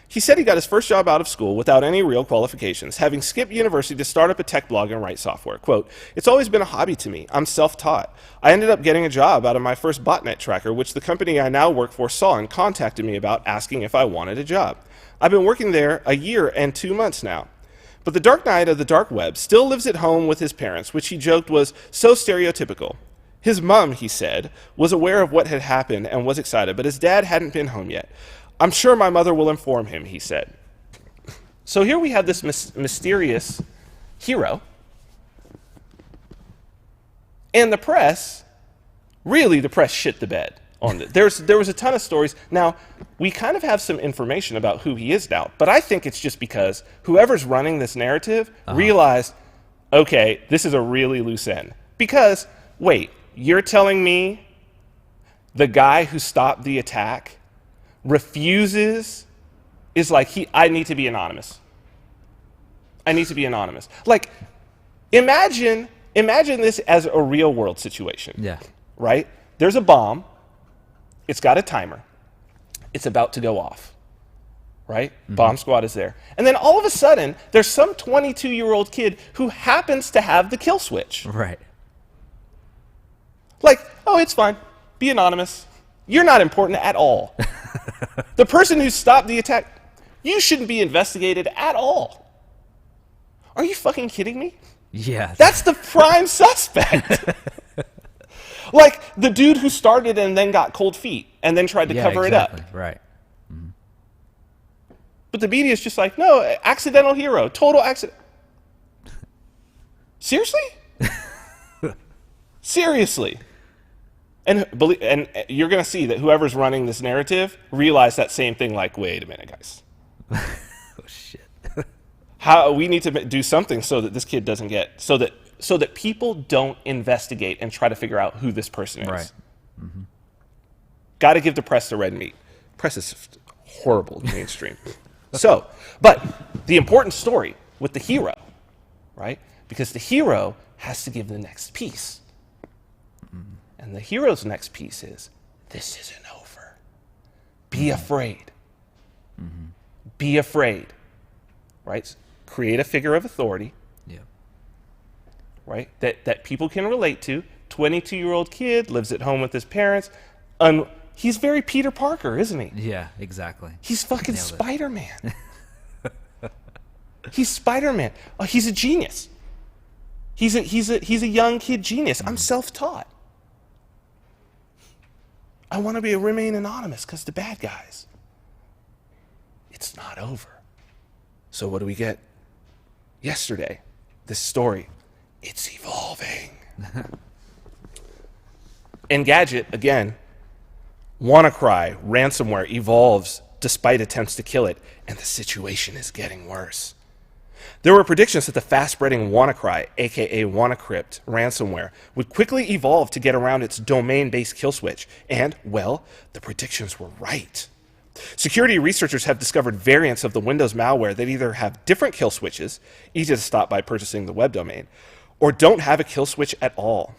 He said he got his first job out of school without any real qualifications, having skipped university to start up a tech blog and write software. Quote, it's always been a hobby to me. I'm self-taught. I ended up getting a job out of my first botnet tracker, which the company I now work for saw and contacted me about asking if I wanted a job. I've been working there a year and 2 months now. But the dark knight of the dark web still lives at home with his parents, which he joked was so stereotypical. His mom, he said, was aware of what had happened and was excited, but his dad hadn't been home yet. I'm sure my mother will inform him, he said. So here we have this mysterious hero. And the press shit the bed. on this. There was a ton of stories. Now, we kind of have some information about who he is now, but I think it's just because whoever's running this narrative realized, okay, this is a really loose end. Because, wait, you're telling me the guy who stopped the attack refuses, is like, I need to be anonymous. I need to be anonymous. Like, imagine this as a real world situation. Yeah. Right? There's a bomb. It's got a timer. It's about to go off. Right? Bomb squad is there. And then all of a sudden, there's some 22-year-old kid who happens to have the kill switch. Right. Like, oh, it's fine. Be anonymous. You're not important at all. The person who stopped the attack, you shouldn't be investigated at all. Are you fucking kidding me? Yeah. That's the prime suspect. Like the dude who started and then got cold feet and then tried to cover it up. Right. But the media is just like, no, accidental hero, total accident. Seriously? Seriously. And you're going to see that whoever's running this narrative realized that same thing, like, wait a minute, guys. Oh, shit. How we need to do something so that this kid doesn't get, so that people don't investigate and try to figure out who this person is. Right. Got to give the press the red meat. Press is horrible in mainstream. So, but the important story with the hero, right? Because the hero has to give the next piece. And the hero's next piece is, this isn't over. Be afraid. Be afraid. Right? Create a figure of authority. Yeah. Right? That people can relate to. 22-year-old kid, lives at home with his parents. He's very Peter Parker, isn't he? Yeah, exactly. He's fucking Spider-Man. He's Spider-Man. Oh, he's a genius. He's a young kid genius. I'm self-taught. I want to remain anonymous because the bad guys. It's not over. So what do we get? Yesterday, this story, it's evolving. Engadget, again, WannaCry ransomware evolves despite attempts to kill it, and the situation is getting worse. There were predictions that the fast-spreading WannaCry, aka WannaCrypt ransomware, would quickly evolve to get around its domain-based kill switch, and, well, the predictions were right. Security researchers have discovered variants of the Windows malware that either have different kill switches, easy to stop by purchasing the web domain, or don't have a kill switch at all.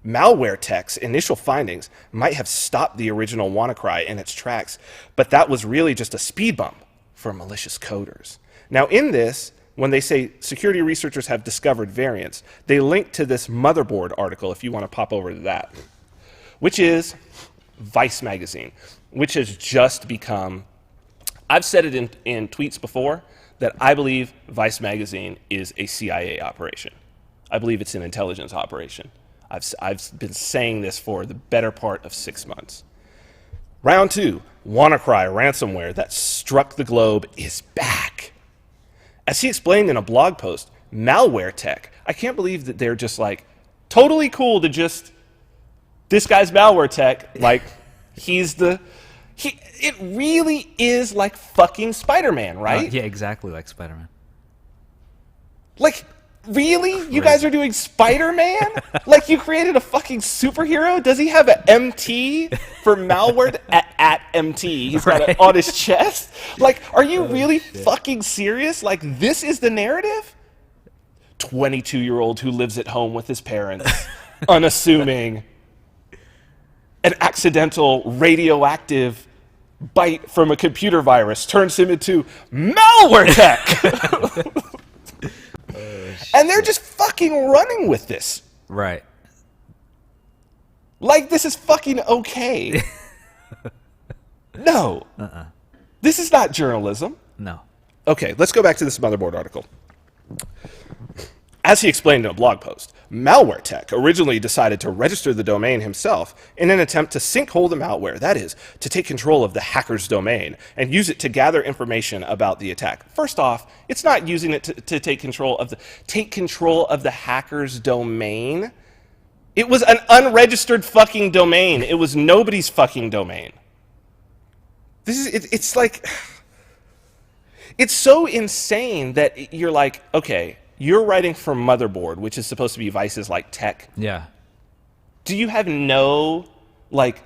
Malware tech's initial findings might have stopped the original WannaCry in its tracks, but that was really just a speed bump for malicious coders. Now in this, when they say security researchers have discovered variants, they link to this Motherboard article, if you want to pop over to that, which is Vice magazine, which has just become, I've said it in tweets before, that I believe Vice magazine is a CIA operation. I believe it's an intelligence operation. I've been saying this for the better part of 6 months. Round 2, WannaCry ransomware that struck the globe is back. As he explained in a blog post, malware tech, I can't believe that they're just like, totally cool to just, this guy's malware tech, like, it really is like fucking Spider-Man, right? Yeah, exactly like Spider-Man. Like, really? You guys are doing Spider-Man? Like, you created a fucking superhero? Does he have an MT for malware at MT? He's got it on his chest? Like, are you really fucking serious? Like, this is the narrative? 22-year-old who lives at home with his parents, unassuming, an accidental radioactive bite from a computer virus turns him into malware tech. And they're just fucking running with this. Right. Like, this is fucking okay. No. This is not journalism. No. Okay, let's go back to this Motherboard article. As he explained in a blog post, Malware Tech originally decided to register the domain himself in an attempt to sinkhole the malware, that is, to take control of the hacker's domain and use it to gather information about the attack. First off, it's not using it to take control of the hacker's domain. It was an unregistered fucking domain. It was nobody's fucking domain. It's like, it's so insane that you're like, okay, you're writing for Motherboard, which is supposed to be Vice's like tech. Yeah. Do you have no, like,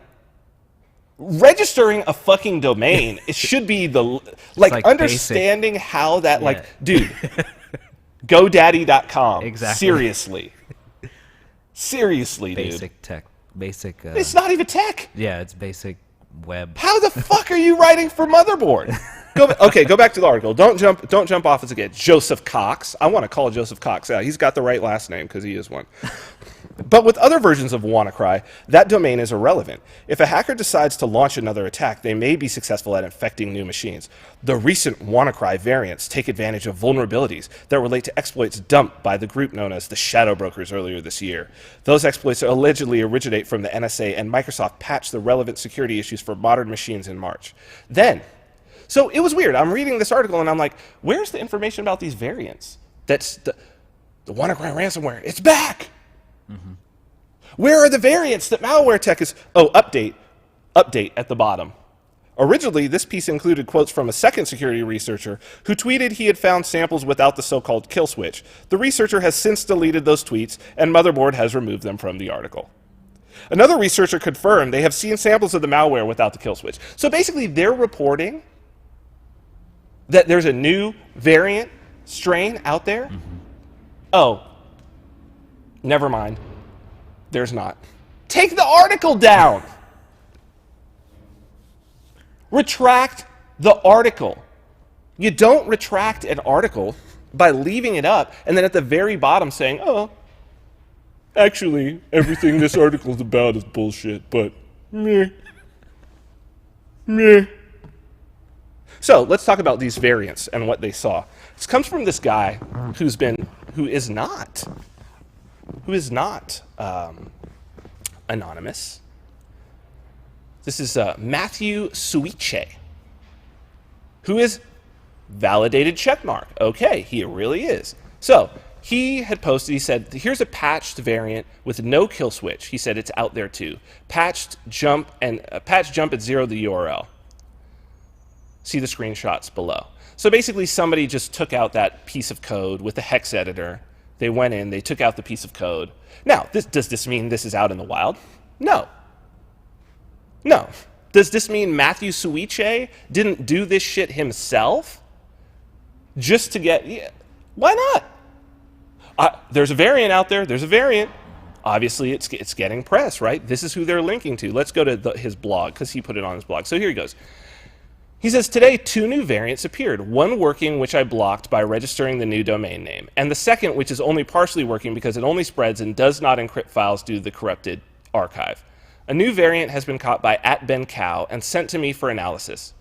registering a fucking domain? It should be the, like understanding basic. How that, like, dude, GoDaddy.com. Exactly. Seriously, basic dude. Tech. Basic. It's not even tech. Yeah, it's basic web. How the fuck are you writing for Motherboard? Go back to the article. Don't jump off as again. Joseph Cox. I want to call Joseph Cox. Yeah, he's got the right last name because he is one. But with other versions of WannaCry, that domain is irrelevant. If a hacker decides to launch another attack, they may be successful at infecting new machines. The recent WannaCry variants take advantage of vulnerabilities that relate to exploits dumped by the group known as the Shadow Brokers earlier this year. Those exploits allegedly originate from the NSA, and Microsoft patched the relevant security issues for modern machines in March. So it was weird. I'm reading this article and I'm like, where's the information about these variants? That's the WannaCry ransomware. It's back. Mm-hmm. Where are the variants that malware tech is? Oh, update at the bottom. Originally, this piece included quotes from a second security researcher who tweeted he had found samples without the so-called kill switch. The researcher has since deleted those tweets, and Motherboard has removed them from the article. Another researcher confirmed they have seen samples of the malware without the kill switch. So basically, they're reporting that there's a new variant strain out there. Mm-hmm. Oh, never mind. There's not. Take the article down. Retract the article. You don't retract an article by leaving it up and then at the very bottom saying, oh, actually, everything this article's about is bullshit, but meh. So let's talk about these variants and what they saw. This comes from this guy who is not anonymous. This is Matthew Suiche, who is validated checkmark. Okay, he really is. So he had posted, he said, here's a patched variant with no kill switch. He said it's out there too. Patch jump at 0 the URL. See the screenshots below. So basically somebody just took out that piece of code with the hex editor. They went in, they took out the piece of code. Now, does this mean this is out in the wild? No. Does this mean Matthew Suiche didn't do this shit himself? Just to get, yeah, why not? There's a variant out there, there's a variant. Obviously, it's getting press, right? This is who they're linking to. Let's go to his blog, because he put it on his blog. So here he goes. He says, today, 2 new variants appeared. One working, which I blocked by registering the new domain name. And the second, which is only partially working because it only spreads and does not encrypt files due to the corrupted archive. A new variant has been caught by @BenCow and sent to me for analysis.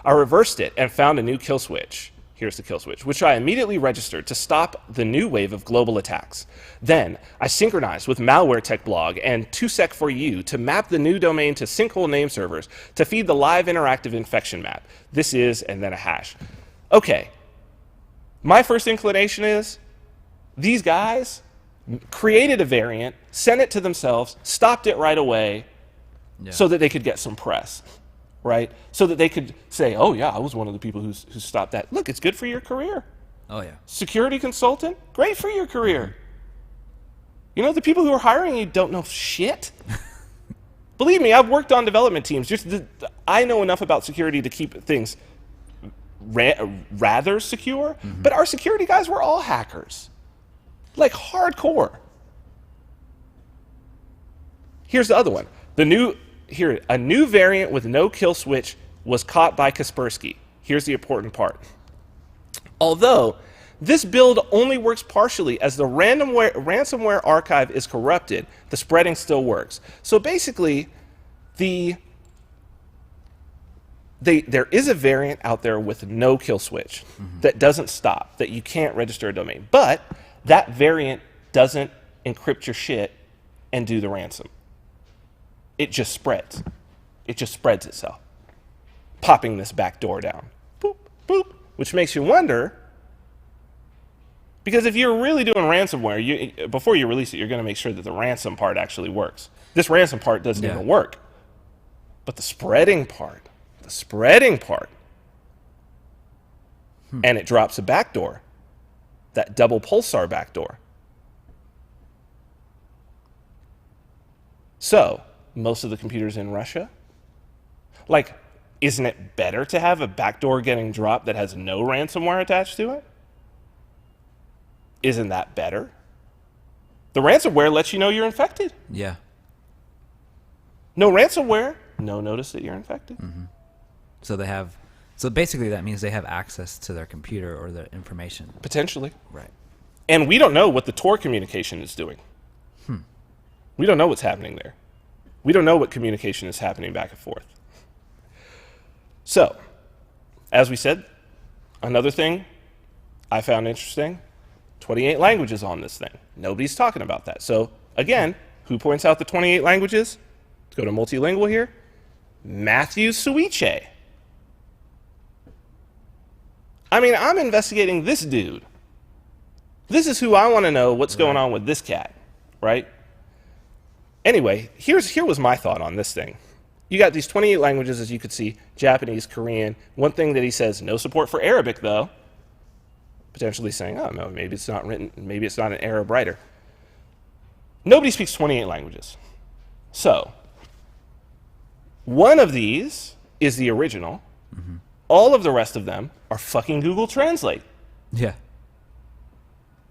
I reversed it and found a new kill switch. Here's the kill switch, which I immediately registered to stop the new wave of global attacks. Then I synchronized with Malware Tech Blog and 2sec4u to map the new domain to sinkhole name servers to feed the live interactive infection map. This is, and then a hash. Okay, my first inclination is these guys created a variant, sent it to themselves, stopped it right away so that they could get some press. Right? So that they could say, oh, yeah, I was one of the people who stopped that. Look, it's good for your career. Oh, yeah. Security consultant, great for your career. Mm-hmm. You know, the people who are hiring you don't know shit. Believe me, I've worked on development teams. I know enough about security to keep things rather secure, but our security guys were all hackers. Like, hardcore. Here's the other one. A new variant with no kill switch was caught by Kaspersky. Here's the important part. Although this build only works partially as the ransomware archive is corrupted, the spreading still works. So basically, there is a variant out there with no kill switch that doesn't stop, that you can't register a domain. But that variant doesn't encrypt your shit and do the ransom. It just spreads. It just spreads itself, popping this back door down. Boop, boop, which makes you wonder, Because if you're really doing ransomware, before you release it, you're going to make sure that the ransom part actually works. This ransom part doesn't even work. But the spreading part, and it drops a backdoor, that double pulsar backdoor. So, most of the computers in Russia, like, isn't it better to have a backdoor getting dropped that has no ransomware attached to it? Isn't that better? The ransomware lets you know you're infected. Yeah. No ransomware, no notice that you're infected. Mm-hmm. So basically that means they have access to their computer or the information. Potentially. Right. And we don't know what the Tor communication is doing. We don't know what's happening there. We don't know what communication is happening back and forth. So, as we said, another thing I found interesting, 28 languages on this thing. Nobody's talking about that. So, again, who points out the 28 languages? Let's go to multilingual here. Matthew Suiche. I mean, I'm investigating this dude. This is who I want to know what's going on with this cat, right? Anyway, here was my thought on this thing. You got these 28 languages, as you could see, Japanese, Korean. One thing that he says, no support for Arabic, though. Potentially saying, oh, no, maybe it's not written, maybe it's not an Arab writer. Nobody speaks 28 languages. So, one of these is the original. Mm-hmm. All of the rest of them are fucking Google Translate. Yeah.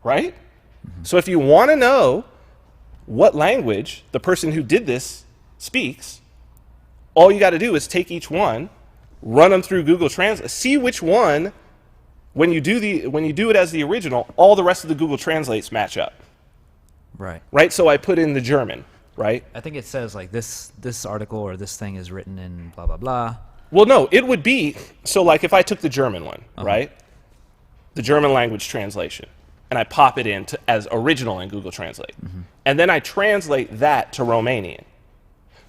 Right? Mm-hmm. So if you want to know what language the person who did this speaks, all you got to do is take each one, run them through Google Translate, see which one, when you do it as the original, all the rest of the Google Translates match up. Right. Right? So I put in the German, right? I think it says like this article or this thing is written in blah blah blah. Well, no, it would be, so like if I took the German one, right? The German language translation, and I pop it in as original in Google Translate. Mm-hmm. And then I translate that to Romanian.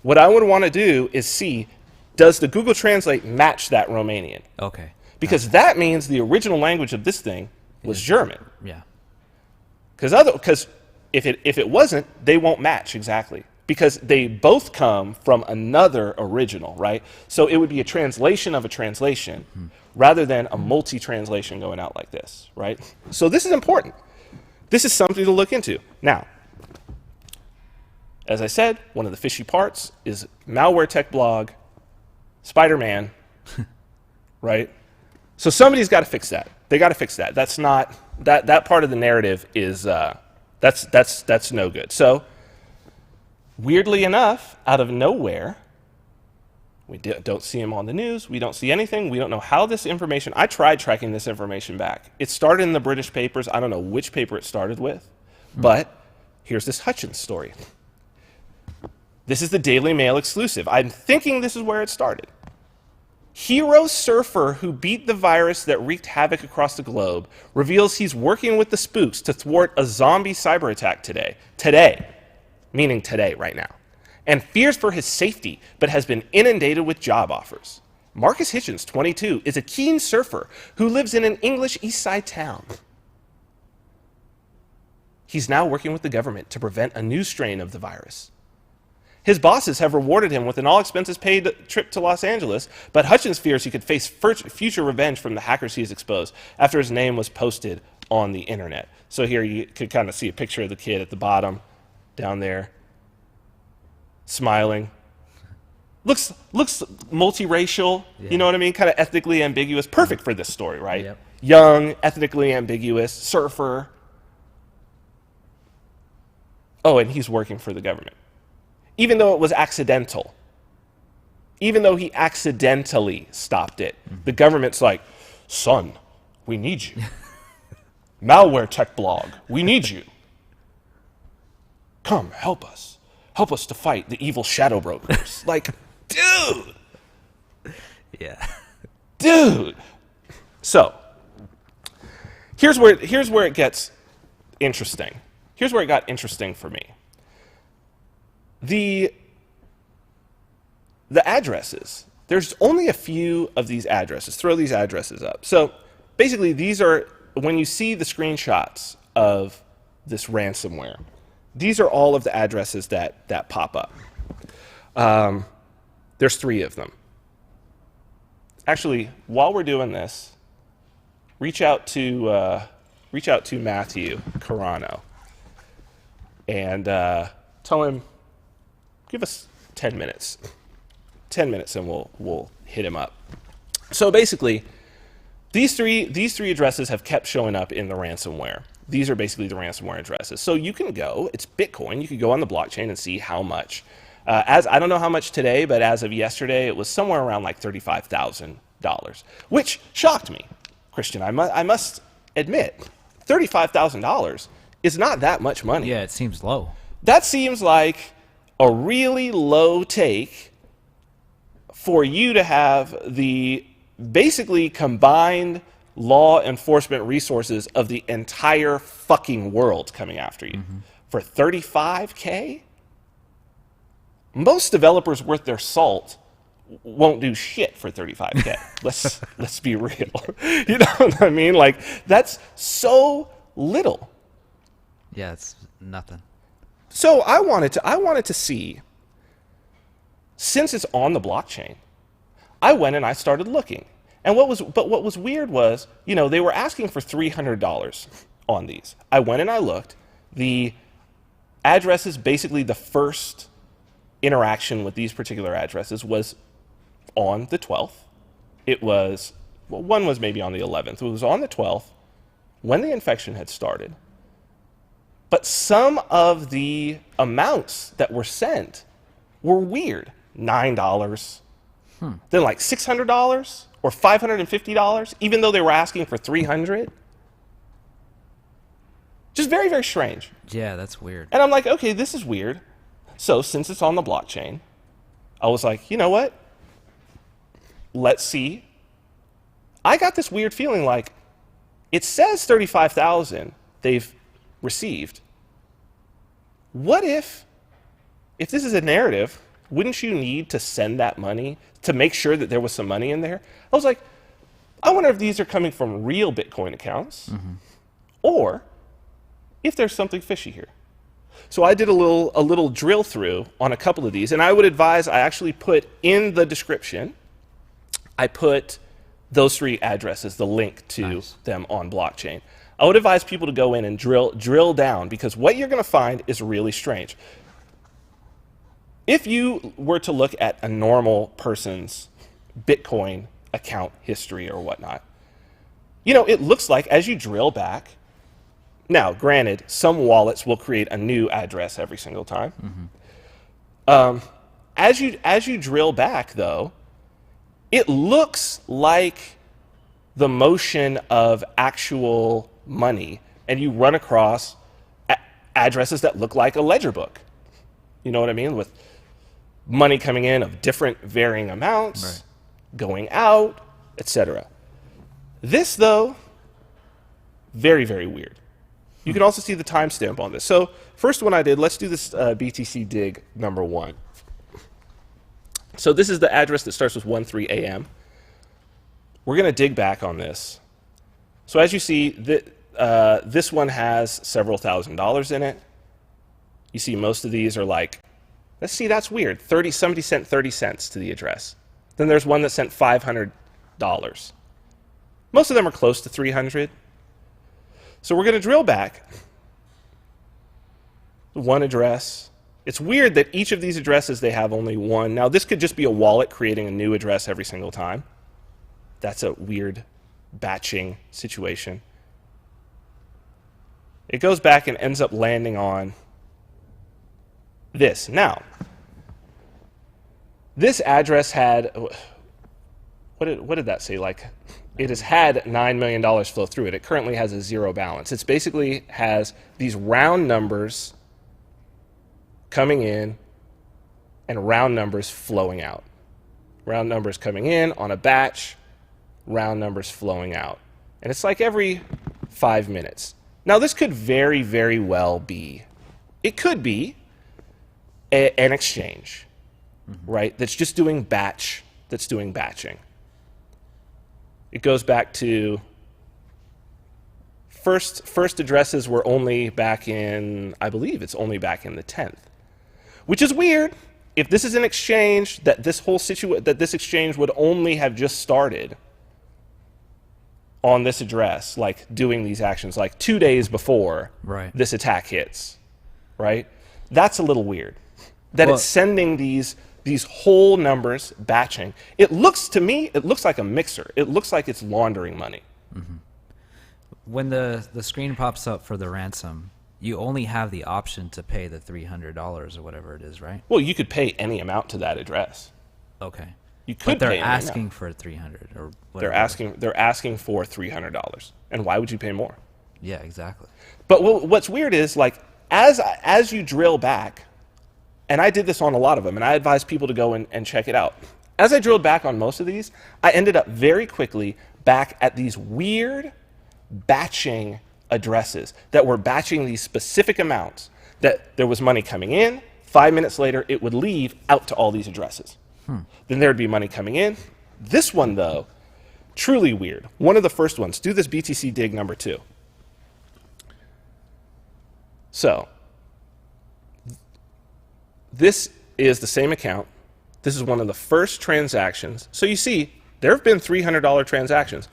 What I would want to do is see, does the Google Translate match that Romanian? Okay. Because that means the original language of this thing was German. Yeah. Because if it wasn't, they won't match exactly. Because they both come from another original, right? So it would be a translation of a translation rather than a multi-translation going out like this, right? So this is important. This is something to look into. Now, as I said, one of the fishy parts is malware tech blog, Spider-Man, right? So somebody's got to fix that. They got to fix that. That's not, that part of the narrative is, that's no good. So, weirdly enough, out of nowhere, we don't see him on the news. We don't see anything. We don't know how this information, I tried tracking this information back. It started in the British papers. I don't know which paper it started with, but here's this Hutchins story. This is the Daily Mail exclusive. I'm thinking this is where it started. Hero surfer who beat the virus that wreaked havoc across the globe reveals he's working with the spooks to thwart a zombie cyber attack today. Today. Meaning today, right now, and fears for his safety, but has been inundated with job offers. Marcus Hitchens, 22, is a keen surfer who lives in an English East Side town. He's now working with the government to prevent a new strain of the virus. His bosses have rewarded him with an all-expenses-paid trip to Los Angeles, but Hutchins fears he could face future revenge from the hackers he's exposed after his name was posted on the internet. So here you could kind of see a picture of the kid at the bottom. Down there, smiling. Looks multiracial, you know what I mean? Kind of ethnically ambiguous. Perfect for this story, right? Yep. Young, ethnically ambiguous, surfer. Oh, and he's working for the government. Even though it was accidental. Even though he accidentally stopped it. The government's like, son, we need you. Malware tech blog, we need you. Come, help us. Help us to fight the evil shadow brokers. Like, dude. Yeah. Dude. So, here's where it gets interesting. Here's where it got interesting for me. The addresses. There's only a few of these addresses. Throw these addresses up. So, basically, these are when you see the screenshots of this ransomware, these are all of the addresses that pop up. There's 3 of them. Actually, while we're doing this, reach out to Matthew Carano and tell him, give us 10 minutes. 10 minutes and we'll hit him up. So basically, these three addresses have kept showing up in the ransomware. These are basically the ransomware addresses. So you can go, it's Bitcoin, you can go on the blockchain and see how much. I don't know how much today, but as of yesterday, it was somewhere around like $35,000, which shocked me, Christian. I must admit, $35,000 is not that much money. Yeah, it seems low. That seems like a really low take for you to have the basically combined law enforcement resources of the entire fucking world coming after you. For $35K? Most developers worth their salt won't do shit for $35K. Let's be real. You know what I mean? Like, that's so little. Yeah, it's nothing. So I wanted to see, since it's on the blockchain, I went and I started looking. And what was weird was, you know, they were asking for $300 on these. I went and I looked. The addresses, basically the first interaction with these particular addresses was on the 12th. It was, well, one was maybe on the 11th. It was on the 12th when the infection had started. But some of the amounts that were sent were weird. $9, then like $600 or $550, even though they were asking for $300. Just very, very strange. Yeah, that's weird. And I'm like, okay, this is weird. So since it's on the blockchain, I was like, you know what? Let's see. I got this weird feeling like it says 35,000 they've received. What if this is a narrative, wouldn't you need to send that money to make sure that there was some money in there? I was like, I wonder if these are coming from real Bitcoin accounts or if there's something fishy here. So I did a little drill through on a couple of these, and I would advise, I actually put in the description, I put those 3 addresses, the link to them on blockchain. I would advise people to go in and drill down, because what you're going to find is really strange. If you were to look at a normal person's Bitcoin account history or whatnot, you know, it looks like as you drill back, now granted, some wallets will create a new address every single time. As you drill back though, it looks like the motion of actual money, and you run across addresses that look like a ledger book. You know what I mean? With money coming in of different varying amounts, going out, etc. This, though, very, very weird. You can also see the timestamp on this. So first one I did, let's do this BTC dig number 1. So this is the address that starts with 13 a.m. We're going to dig back on this. So as you see, this one has several $1,000s in it. You see most of these are like, let's see, that's weird. Somebody sent 30 cents to the address. Then there's one that sent $500. Most of them are close to 300. So we're going to drill back. One address. It's weird that each of these addresses, they have only one. Now, this could just be a wallet creating a new address every single time. That's a weird batching situation. It goes back and ends up landing on this. Now, this address had, what did that say? Like, it has had $9 million flow through it. It currently has a 0 balance. It basically has these round numbers coming in and round numbers flowing out. Round numbers coming in on a batch, round numbers flowing out. And it's like every 5 minutes. Now, this could very, very well be, it could be an exchange, right? That's just doing batching. It goes back to first addresses were only back in, I believe it's only back in the 10th, which is weird. If this is an exchange, that this exchange would only have just started on this address, like doing these actions, like 2 days before this attack hits, right? That's a little weird. That it's sending these whole numbers, batching. It looks to me, it looks like a mixer. It looks like it's laundering money. Mm-hmm. When the screen pops up for the ransom, you only have the option to pay the $300 or whatever it is, right? Well, you could pay any amount to that address. Okay. You could. But they're asking for $300 or whatever. They're asking for $300. And why would you pay more? Yeah, exactly. But what's weird is, like, as you drill back, and I did this on a lot of them, and I advise people to go and check it out. As I drilled back on most of these, I ended up very quickly back at these weird batching addresses that were batching these specific amounts, that there was money coming in, 5 minutes later it would leave out to all these addresses. Then there would be money coming in. This one, though, truly weird. One of the first ones. Do this BTC dig number 2. So this is the same account. This is one of the first transactions. So you see, there have been $300 transactions.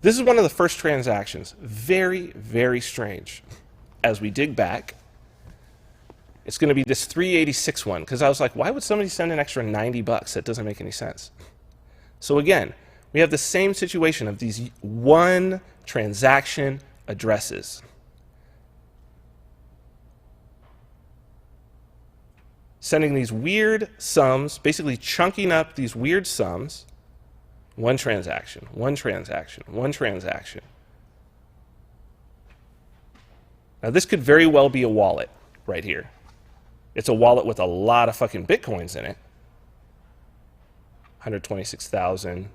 This is one of the first transactions. Very, very strange. As we dig back, it's going to be this 386 one, because I was like, why would somebody send an extra $90? That doesn't make any sense. So again, we have the same situation of these one transaction addresses. Sending these weird sums, basically chunking up these weird sums. One transaction, one transaction, one transaction. Now this could very well be a wallet right here. It's a wallet with a lot of fucking Bitcoins in it. 126,000.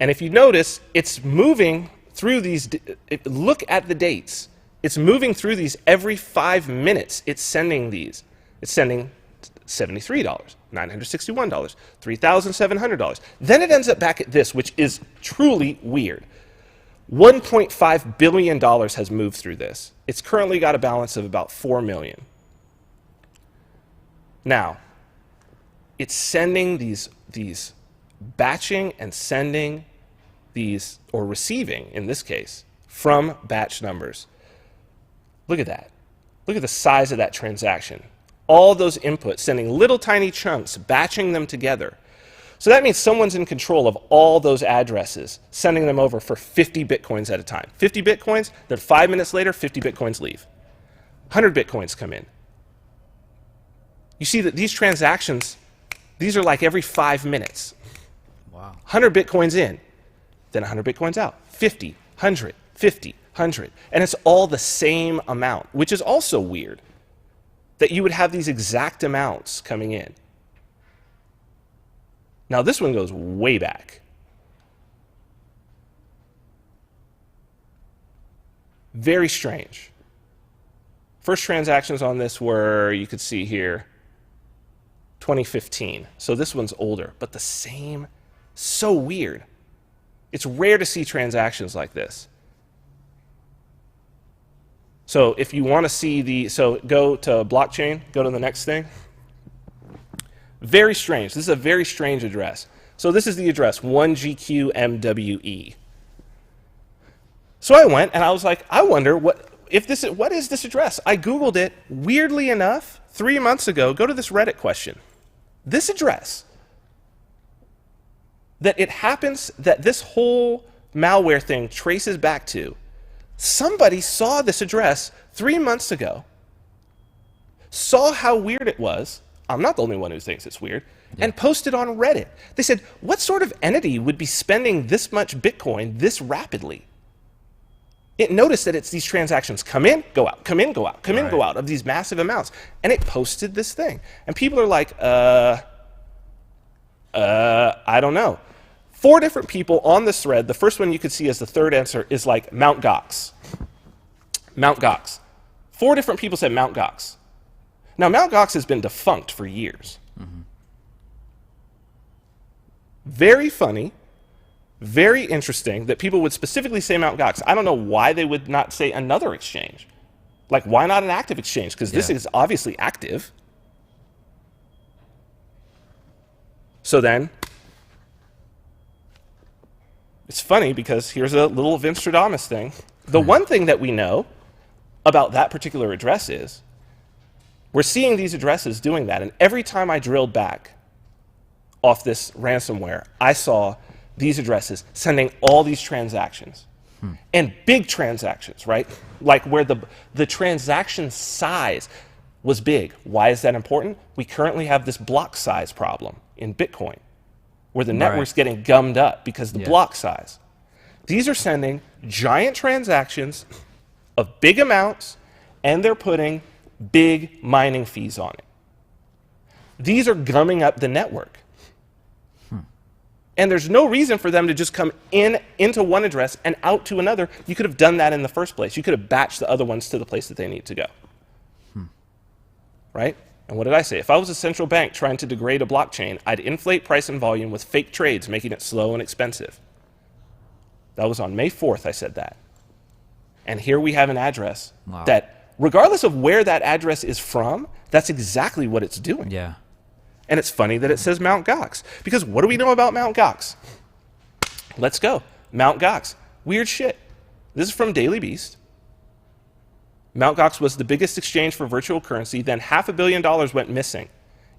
And if you notice, it's moving through these, look at the dates. It's moving through these every 5 minutes. It's sending these. It's sending $73, $961, $3,700. Then it ends up back at this, which is truly weird. $1.5 billion has moved through this. It's currently got a balance of about $4 million. Now, it's sending these batching and sending these, or receiving in this case, from batch numbers. Look at that. Look at the size of that transaction. All those inputs, sending little tiny chunks, batching them together. So that means someone's in control of all those addresses, sending them over for 50 Bitcoins at a time. 50 Bitcoins, then 5 minutes later, 50 Bitcoins leave. 100 Bitcoins come in. You see that these transactions, these are like every 5 minutes. Wow. 100 Bitcoins in, then 100 Bitcoins out. 50, 100, 50, 100. And it's all the same amount, which is also weird, that you would have these exact amounts coming in. Now this one goes way back. Very strange. First transactions on this were, you could see here, 2015. So this one's older, but the same. So weird. It's rare to see transactions like this. So if you want to see so go to blockchain, go to the next thing. Very strange. This is a very strange address. So this is the address, 1GQMWE. So I went and I was like, I wonder what is this address? I Googled it. Weirdly enough, 3 months ago, go to this Reddit question. This address, that it happens that this whole malware thing traces back to, somebody saw this address 3 months ago, saw how weird it was. I'm not the only one who thinks it's weird, and posted on Reddit. They said, what sort of entity would be spending this much Bitcoin this rapidly? It noticed that it's these transactions come in, go out, come in, go out, come in, go out of these massive amounts. And it posted this thing. And people are like, I don't know. 4 different people on this thread. The first one you could see as the third answer is like Mt. Gox. Mt. Gox. 4 different people said Mt. Gox. Now, Mt. Gox has been defunct for years. Mm-hmm. Very funny Very interesting that people would specifically say Mt. Gox. I don't know why they would not say another exchange. Like, why not an active exchange? Because this is obviously active. So then, it's funny because here's a little Vince Stradamus thing. The one thing that we know about that particular address is we're seeing these addresses doing that. And every time I drilled back off this ransomware, I saw these addresses sending all these transactions. And big transactions, right? Like where the transaction size was big. Why is that important? We currently have this block size problem in Bitcoin, where the network's getting gummed up because the block size. These are sending giant transactions of big amounts, and they're putting big mining fees on it. These are gumming up the network. And there's no reason for them to just come into one address and out to another. You could have done that in the first place. You could have batched the other ones to the place that they need to go. Right? And what did I say? If I was a central bank trying to degrade a blockchain, I'd inflate price and volume with fake trades, making it slow and expensive. That was on May 4th I said that. And here we have an address that, regardless of where that address is from, that's exactly what it's doing. Yeah. And it's funny that it says Mt. Gox, because what do we know about Mt. Gox? Let's go. Mt. Gox. Weird shit. This is from Daily Beast. Mt. Gox was the biggest exchange for virtual currency, then $500 million went missing.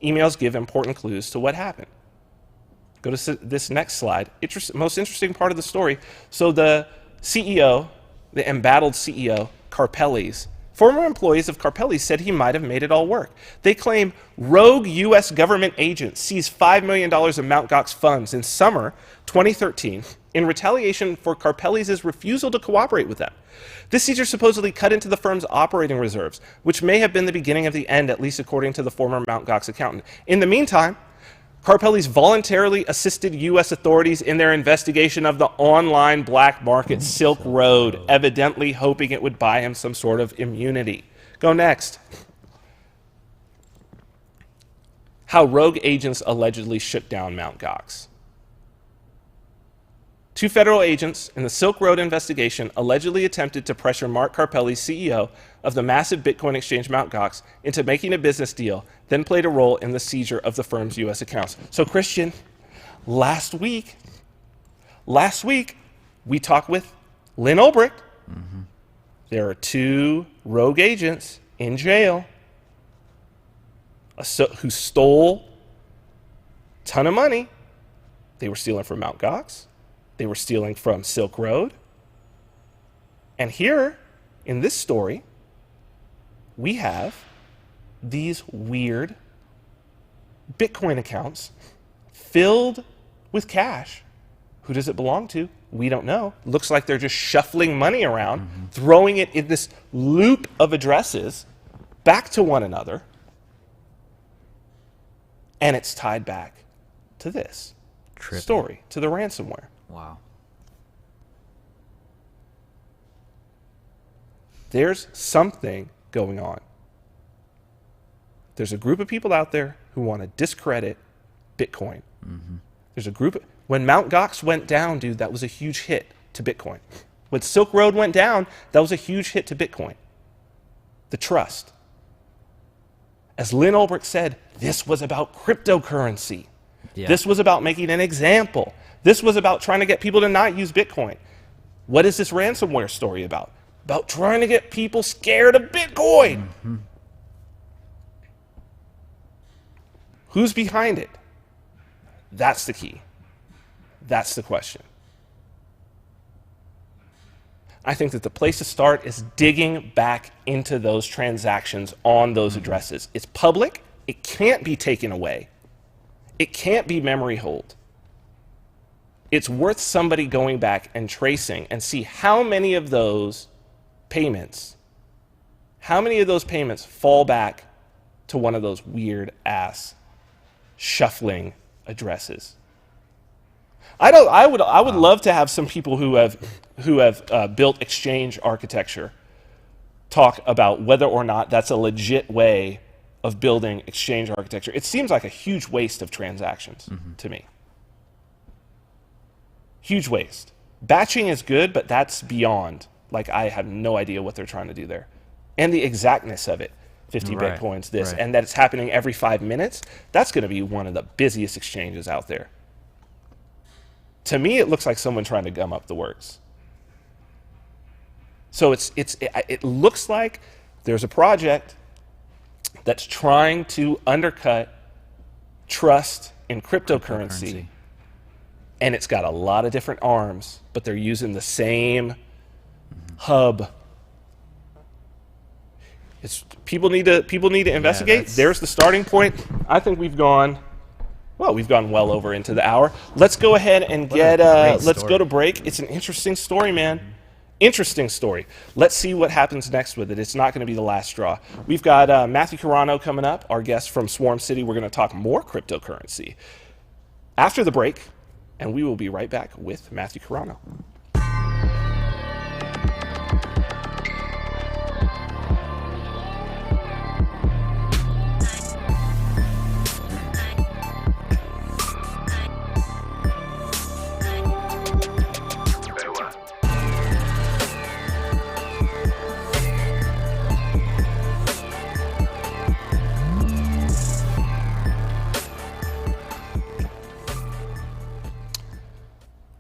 Emails give important clues to what happened. Go to this next slide. Most interesting part of the story. So the CEO, the embattled CEO, Carpelli's, former employees of Carpelli said he might have made it all work. They claim rogue U.S. government agents seized $5 million of Mt. Gox funds in summer 2013 in retaliation for Carpelli's refusal to cooperate with them. This seizure supposedly cut into the firm's operating reserves, which may have been the beginning of the end, at least according to the former Mt. Gox accountant. In the meantime, Carpelli's voluntarily assisted U.S. authorities in their investigation of the online black market Silk Road, evidently hoping it would buy him some sort of immunity. Go next. How rogue agents allegedly shut down Mt. Gox. 2 federal agents in the Silk Road investigation allegedly attempted to pressure Mark Carpelli, CEO of the massive Bitcoin exchange Mt. Gox, into making a business deal, then played a role in the seizure of the firm's U.S. accounts. So, Christian, last week, we talked with Lynn Ulbricht. There are 2 rogue agents in jail who stole a ton of money. They were stealing from Mt. Gox. They were stealing from Silk Road. And here, in this story, we have these weird Bitcoin accounts filled with cash. Who does it belong to? We don't know. Looks like they're just shuffling money around, throwing it in this loop of addresses back to one another. And it's tied back to this story, to the ransomware. Wow. There's something going on. There's a group of people out there who want to discredit Bitcoin. There's a group. When Mt. Gox went down, dude, that was a huge hit to Bitcoin. When Silk Road went down, that was a huge hit to Bitcoin. The trust. As Lynn Ulbricht said, this was about cryptocurrency. Yeah. This was about making an example. This was about trying to get people to not use Bitcoin. What is this ransomware story about? About trying to get people scared of Bitcoin. Who's behind it? That's the key. That's the question. I think that the place to start is digging back into those transactions on those addresses. It's public. It can't be taken away. It can't be memory hold. It's worth somebody going back and tracing and see how many of those payments fall back to one of those weird ass shuffling addresses. I would love to have some people who have built exchange architecture talk about whether or not that's a legit way of building exchange architecture. It seems like a huge waste of transactions to me. Huge waste. Batching is good, but that's beyond. Like, I have no idea what they're trying to do there. And the exactness of it, 50 Right, Bitcoins, this, right. and that it's happening every 5 minutes, that's going to be one of the busiest exchanges out there. To me, it looks like someone trying to gum up the works. So it looks like there's a project that's trying to undercut trust in cryptocurrency. And it's got a lot of different arms, but they're using the same hub. It's people need to investigate. There's the starting point. I think we've gone well over into the hour. Let's go ahead and let's go to break. It's an interesting story, man. Interesting story. Let's see what happens next with it. It's not going to be the last straw. We've got Matthew Carano coming up, our guest from Swarm City. We're going to talk more cryptocurrency after the break, and we will be right back with Matthew Carano.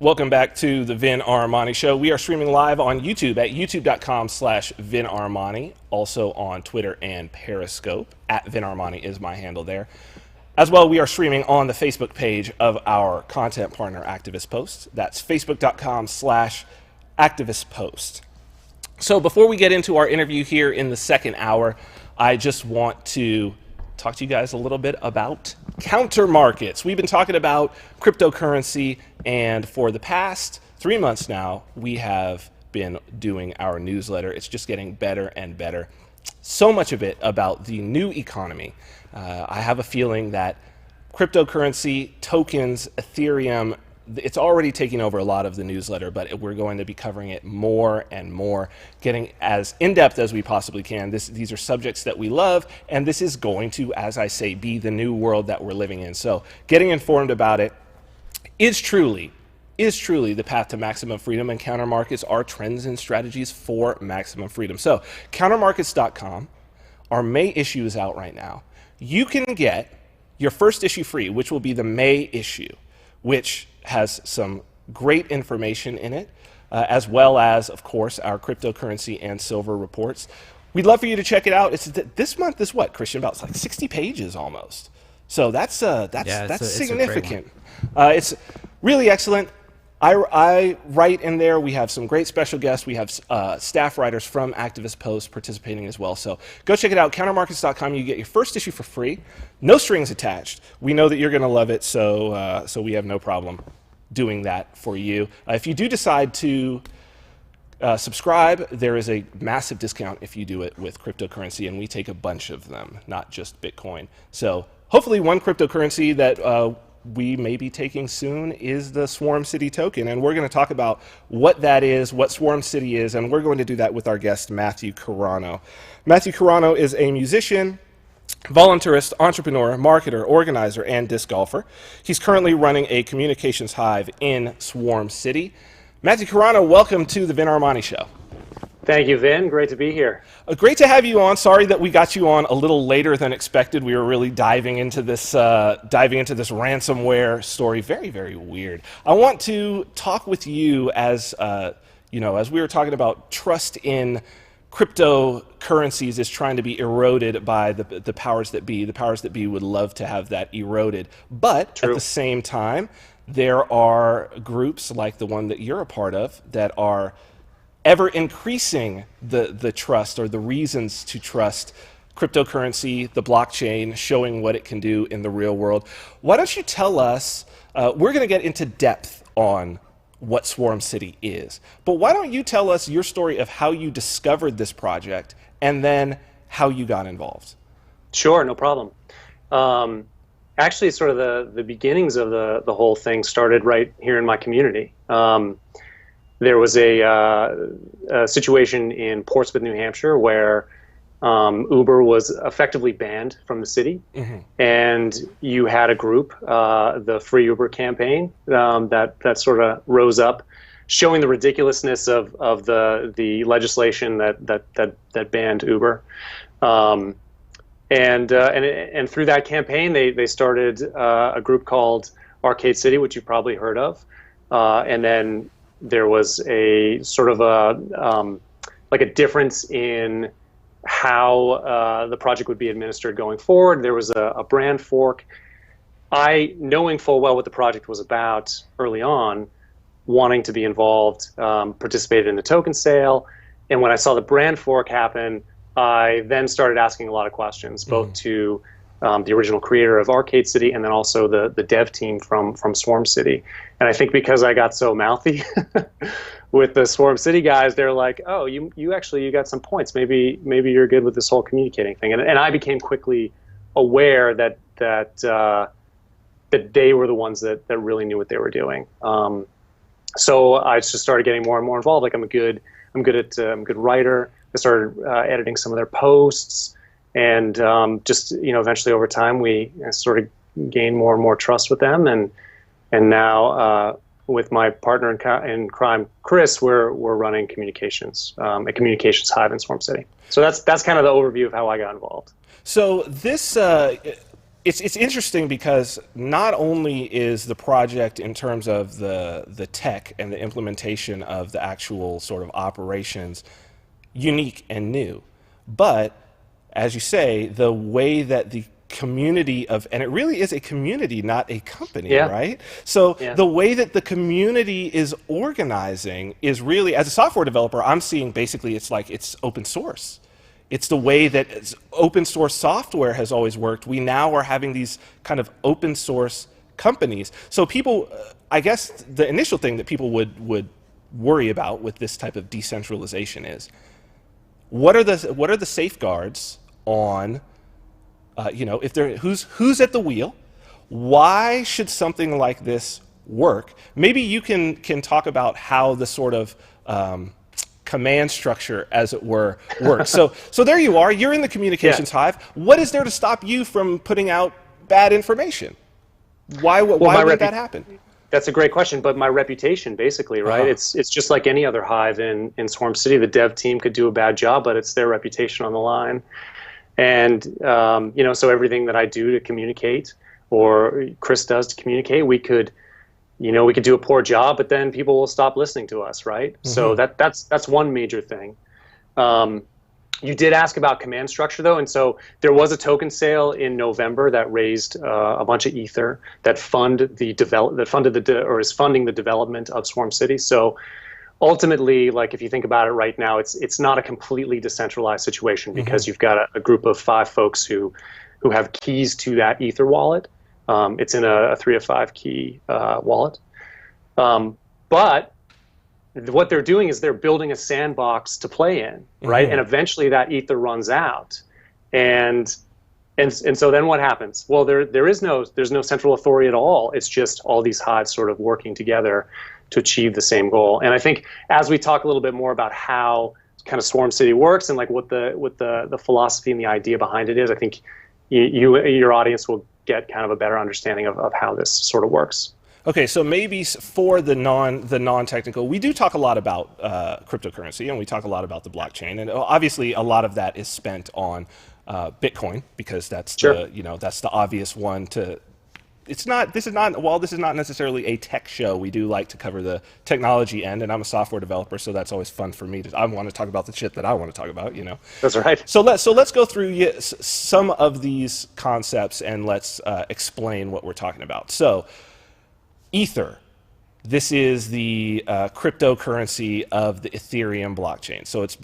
Welcome back to the Vin Armani Show. We are streaming live on YouTube at youtube.com/Vin Armani, also on Twitter and Periscope. Vin Armani is my handle there. As well, we are streaming on the Facebook page of our content partner, Activist Post. That's facebook.com/Activist Post. So before we get into our interview here in the second hour, I just want to talk to you guys a little bit about counter markets. We've been talking about cryptocurrency, and for the past 3 months now, we have been doing our newsletter. It's just getting better and better. So much of it about the new economy. I have a feeling that cryptocurrency, tokens, Ethereum, it's already taking over a lot of the newsletter, but we're going to be covering it more and more, getting as in-depth as we possibly can. These are subjects that we love, and this is going to, as I say, be the new world that we're living in. So getting informed about it is truly the path to maximum freedom, and counter markets are trends and strategies for maximum freedom. So countermarkets.com, our May issue is out right now. You can get your first issue free, which will be the May issue, which has some great information in it, as well as, of course, our cryptocurrency and silver reports. We'd love for you to check it out. This month is what, Christian? About like 60 pages almost. So that's significant. It's really excellent. I write in there. We have some great special guests. We have staff writers from Activist Post participating as well. So go check it out, countermarkets.com. You get your first issue for free. No strings attached. We know that you're going to love it, so we have no problem doing that for you. If you do decide to subscribe, there is a massive discount if you do it with cryptocurrency, and we take a bunch of them, not just Bitcoin. So hopefully one cryptocurrency that we may be taking soon is the Swarm City token, and we're going to talk about what that is, what Swarm City is, and we're going to do that with our guest, Matthew Carano. Matthew Carano is a musician, voluntarist, entrepreneur, marketer, organizer, and disc golfer. He's currently running a communications hive in Swarm City. Matthew Carano, welcome to the Vin Armani Show. Thank you, Vin. Great to be here. Great to have you on. Sorry that we got you on a little later than expected. We were really diving into this ransomware story. Very, very weird. I want to talk with you as as we were talking about trust in cryptocurrencies is trying to be eroded by the powers that be. The powers that be would love to have that eroded, but True. At the same time, there are groups like the one that you're a part of that are ever increasing the trust, or the reasons to trust cryptocurrency, the blockchain, showing what it can do in the real world. Why don't you tell us, we're going to get into depth on what Swarm City is, but why don't you tell us your story of how you discovered this project and then how you got involved? Sure, no problem. Actually, sort of the beginnings of the whole thing started right here in my community. There was a situation in Portsmouth, New Hampshire, where Uber was effectively banned from the city, and you had a group, the Free Uber campaign, that sort of rose up, showing the ridiculousness of the legislation that banned Uber, and through that campaign they started a group called Arcade City, which you've probably heard of, and then there was a sort of like a difference in how the project would be administered going forward. There was a brand fork. I, knowing full well what the project was about early on, wanting to be involved, participated in the token sale. And when I saw the brand fork happen, I then started asking a lot of questions, both to the original creator of Arcade City and then also the dev team from Swarm City. And I think because I got so mouthy with the Swarm City guys, they're like, oh, you got some points. Maybe you're good with this whole communicating thing. And I became quickly aware that they were the ones that really knew what they were doing. So I just started getting more and more involved. Like I'm a good writer. I started editing some of their posts, and just eventually over time we sort of gained more and more trust with them, and now with my partner in crime, Chris, we're running communications, a communications hive in Swarm City. So that's kind of the overview of how I got involved. So this it's interesting because not only is the project in terms of the tech and the implementation of the actual sort of operations unique and new, but as you say, the way that the community and it really is a community, not a company, right? So the way that the community is organizing is really, as a software developer, I'm seeing basically it's open source. It's the way that open source software has always worked. We now are having these kind of open source companies. So people, I guess the initial thing that people would worry about with this type of decentralization is, what are the safeguards on, if there who's at the wheel? Why should something like this work? Maybe you can talk about how the sort of command structure, as it were, works. So there you are. You're in the communications hive. What is there to stop you from putting out bad information? Why would that happen? That's a great question, but my reputation, basically, right? It's just like any other hive in Swarm City. The dev team could do a bad job, but it's their reputation on the line. And so everything that I do to communicate, or Chris does to communicate, we could do a poor job, but then people will stop listening to us, right? So that's one major thing. You did ask about command structure, though, and so there was a token sale in November that raised a bunch of ether that is funding the development of Swarm City. So ultimately, like if you think about it right now, it's not a completely decentralized situation because you've got a group of 5 folks who have keys to that ether wallet. It's in a 3 of 5 key wallet, but what they're doing is they're building a sandbox to play in, right? And eventually that ether runs out, and so then what happens? Well, there's no central authority at all. It's just all these hives sort of working together to achieve the same goal. And I think as we talk a little bit more about how kind of Swarm City works and like what the philosophy and the idea behind it is, I think your audience will get kind of a better understanding of how this sort of works. Okay, so maybe for the non-technical, we do talk a lot about cryptocurrency, and we talk a lot about the blockchain, and obviously a lot of that is spent on Bitcoin because that's that's the obvious one to. This is not necessarily a tech show. We do like to cover the technology end, and I'm a software developer, so that's always fun for me. I want to talk about the shit that I want to talk about, That's right. So let's go through some of these concepts and let's explain what we're talking about. So, Ether. This is the cryptocurrency of the Ethereum blockchain. So it's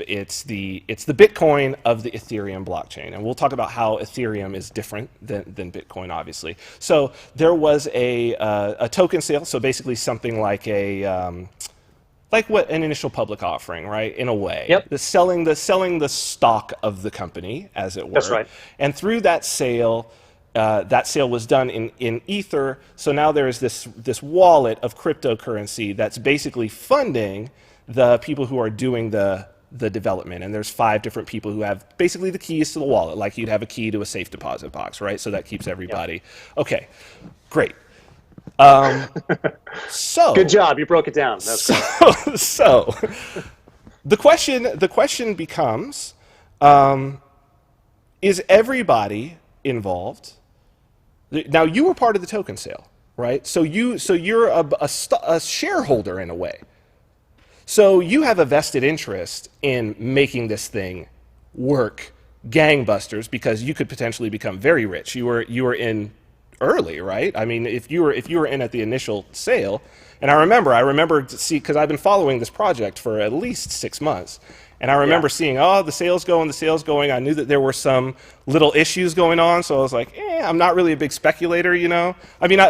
the Bitcoin of the Ethereum blockchain, and we'll talk about how Ethereum is different than Bitcoin, obviously. So there was a token sale. So basically something like like what an initial public offering, right? In a way, yep. selling the stock of the company, as it were. That's right. And through that sale. That sale was done in Ether, so now there is this wallet of cryptocurrency that's basically funding the people who are doing the the development, and there's 5 different people who have basically the keys to the wallet, like you'd have a key to a safe deposit box, right? So that keeps everybody. Okay, great. So good job, you broke it down. That's so the question becomes, is everybody involved? Now, you were part of the token sale, right? So you're a shareholder in a way. So you have a vested interest in making this thing work gangbusters, because you could potentially become very rich. You were in early, right? I mean, if you were in at the initial sale, and I remember to see, because I've been following this project for at least 6 months. And I remember seeing, the sale's going. I knew that there were some little issues going on, so I was like, I'm not really a big speculator, you know? I mean,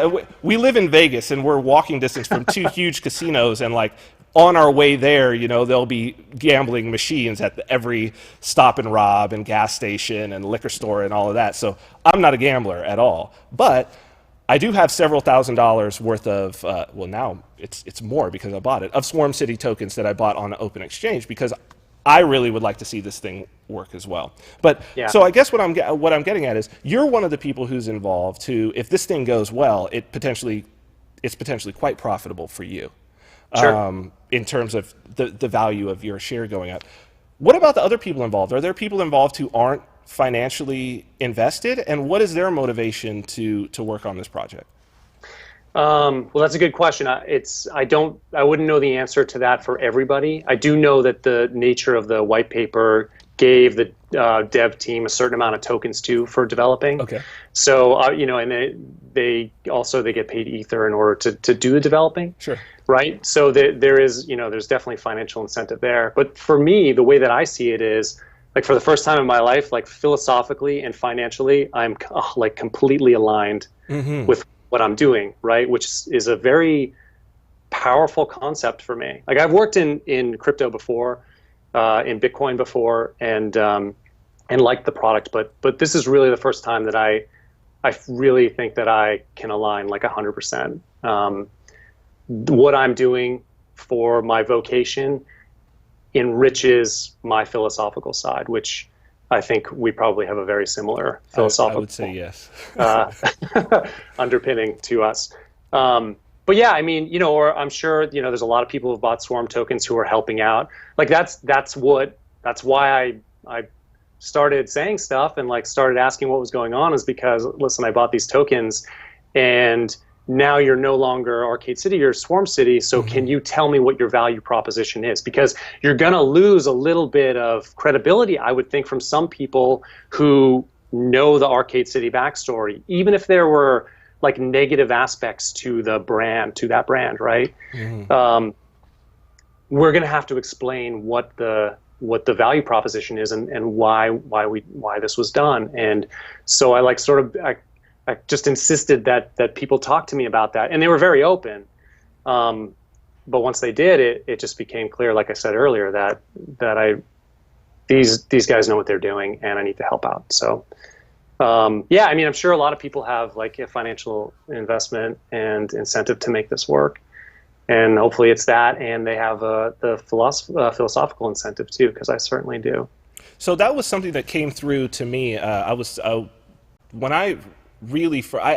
we live in Vegas, and we're walking distance from 2 huge casinos, and like on our way there, you know, there'll be gambling machines at every stop and rob and gas station and liquor store and all of that. So I'm not a gambler at all. But I do have several $1,000s worth of, now it's more because I bought it, of Swarm City tokens that I bought on an open exchange, because I really would like to see this thing work as well. But so I guess what I'm getting at is, you're one of the people who's involved who, if this thing goes well, it's potentially quite profitable for you. Sure. In terms of the value of your share going up. What about the other people involved? Are there people involved who aren't financially invested? And what is their motivation to work on this project? Well, that's a good question. I wouldn't know the answer to that for everybody. I do know that the nature of the white paper gave the dev team a certain amount of tokens too for developing. Okay. So and they get paid Ether in order to do the developing. Sure. Right. So there's definitely financial incentive there. But for me, the way that I see it is, like, for the first time in my life, like philosophically and financially, I'm like completely aligned with what I'm doing, right? Which is a very powerful concept for me. Like, I've worked in crypto before, in Bitcoin before, and liked the product, but this is really the first time that I really think that I can align like 100%. What I'm doing for my vocation enriches my philosophical side, which I think we probably have a very similar philosophical I would say yes. underpinning to us. But yeah, I mean, or I'm sure, there's a lot of people who've bought Swarm tokens who are helping out. Like, that's why I started saying stuff and like started asking what was going on, is because, listen, I bought these tokens, and now you're no longer Arcade City, you're Swarm City. So can you tell me what your value proposition is? Because you're going to lose a little bit of credibility, I would think, from some people who know the Arcade City backstory, even if there were like negative aspects to that brand, right? We're going to have to explain what the value proposition is and why this was done. And so I just insisted that people talk to me about that, and they were very open. But once they did, it just became clear, like I said earlier, that these guys know what they're doing, and I need to help out. So, I mean, I'm sure a lot of people have like a financial investment and incentive to make this work, and hopefully it's that, and they have the philosophical incentive too, because I certainly do. So that was something that came through to me. When I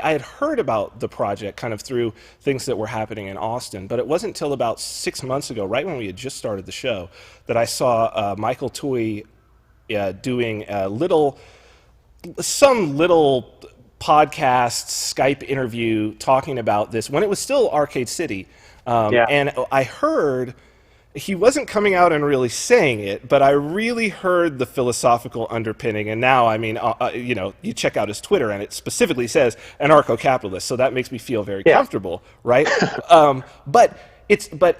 had heard about the project kind of through things that were happening in Austin, but it wasn't until about 6 months ago, right when we had just started the show, that I saw Michael Toy doing some little podcast Skype interview talking about this when it was still Arcade City. And I heard, he wasn't coming out and really saying it, but I really heard the philosophical underpinning. And now, I mean, you check out his Twitter, and it specifically says anarcho-capitalist. So that makes me feel very comfortable, right? But it's an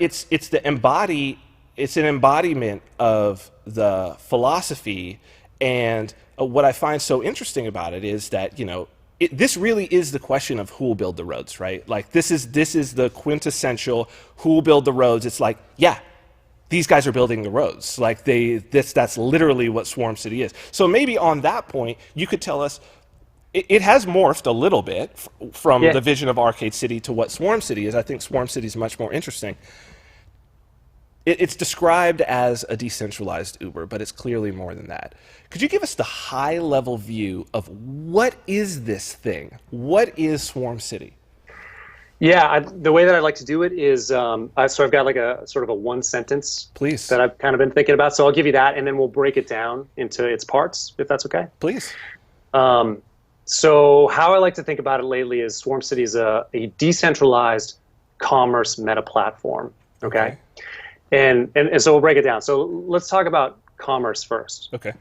embodiment of the philosophy. And what I find so interesting about it is that, this really is the question of who will build the roads, right? Like, this is the quintessential who will build the roads. It's like, these guys are building the roads. Like, that's literally what Swarm City is. So maybe on that point, you could tell us, it has morphed a little bit from the vision of Arcade City to what Swarm City is. I think Swarm City is much more interesting. it's described as a decentralized Uber, but it's clearly more than that. Could you give us the high-level view of what is this thing? What is Swarm City? Yeah, the way that I like to do it is, so I've got like a sort of a one sentence Please. that I've kind of been thinking about. So I'll give you that, and then we'll break it down into its parts, if that's okay. Please. So how I like to think about it lately is Swarm City is a decentralized commerce meta platform. Okay. And so we'll break it down. So let's talk about commerce first. Okay.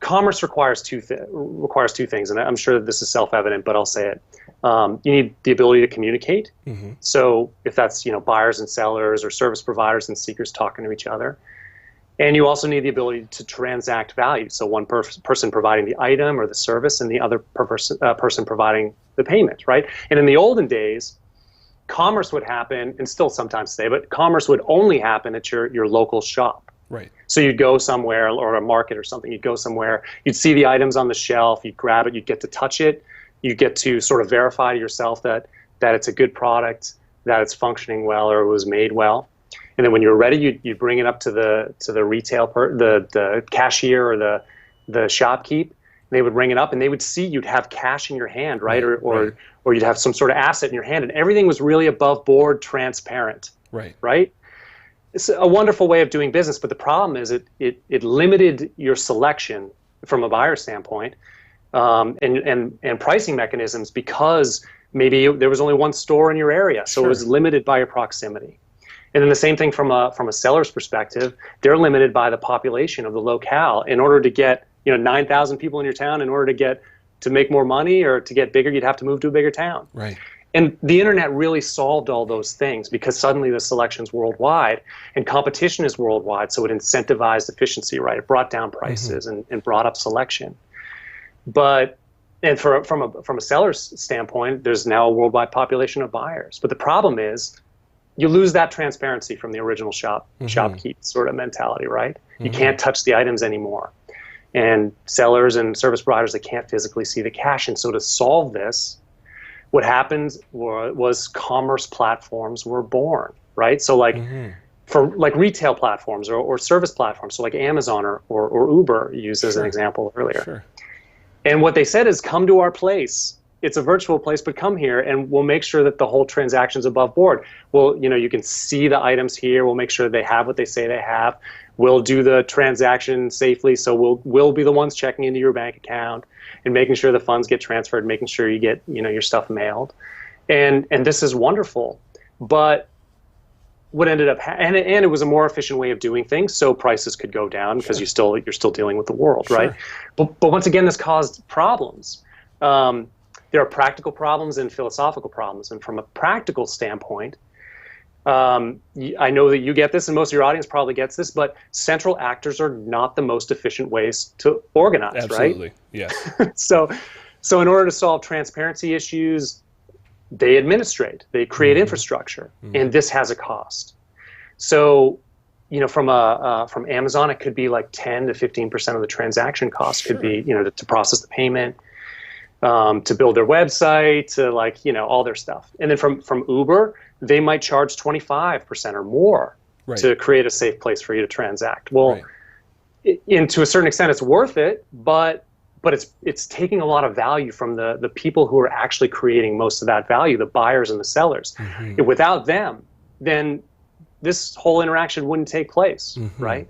Commerce requires two things, and I'm sure that this is self-evident, but I'll say it. You need the ability to communicate. Mm-hmm. So if that's buyers and sellers or service providers and seekers talking to each other, and you also need the ability to transact value. So one person providing the item or the service, and the other person providing the payment, right? And in the olden days, commerce would happen, and still sometimes today, but commerce would only happen at your local shop. Right. So you'd go somewhere, or a market or something, you'd go somewhere, you'd see the items on the shelf, you'd grab it, you'd get to touch it, you get to sort of verify to yourself that it's a good product, that it's functioning well, or it was made well. And then when you're ready, you'd bring it up to the retail the cashier or the shopkeep, and they would ring it up, and they would see you'd have cash in your hand, right? Or you'd have some sort of asset in your hand, and everything was really above board, transparent. Right? It's a wonderful way of doing business, but the problem is it limited your selection from a buyer standpoint, and pricing mechanisms, because maybe there was only one store in your area, so It was limited by your proximity. And then the same thing from a seller's perspective, they're limited by the population of the locale. In order to get 9,000 people in your town, in order to make more money or to get bigger, you'd have to move to a bigger town. Right. And the internet really solved all those things, because suddenly the selection's worldwide and competition is worldwide. So it incentivized efficiency, right? It brought down prices and brought up selection. And from a seller's standpoint, there's now a worldwide population of buyers. But the problem is, you lose that transparency from the original shopkeep sort of mentality, right? You can't touch the items anymore. And sellers and service providers, they can't physically see the cash. And so to solve this, what happened was commerce platforms were born, right? So for retail platforms or service platforms, so like Amazon or Uber used as an example earlier. Sure. And what they said is, come to our place. It's a virtual place, but come here, and we'll make sure that the whole transaction's above board. Well, you can see the items here. We'll make sure they have what they say they have. We'll do the transaction safely, so we'll be the ones checking into your bank account and making sure the funds get transferred, making sure you get your stuff mailed. And this is wonderful. But what ended up and it was a more efficient way of doing things, so prices could go down because you're still dealing with the world, right? But once again, this caused problems. There are practical problems and philosophical problems. And from a practical standpoint, I know that you get this, and most of your audience probably gets this, but central actors are not the most efficient ways to organize, Absolutely. right? Yes. So in order to solve transparency issues, they administrate, they create infrastructure, and this has a cost. So, from Amazon, it could be like 10 to 15% of the transaction cost could be, to process the payment, to build their website, to all their stuff. And then from Uber, they might charge 25% or more to create a safe place for you to transact. Well, to a certain extent, it's worth it, but it's taking a lot of value from the people who are actually creating most of that value, the buyers and the sellers. Without them, then this whole interaction wouldn't take place, right?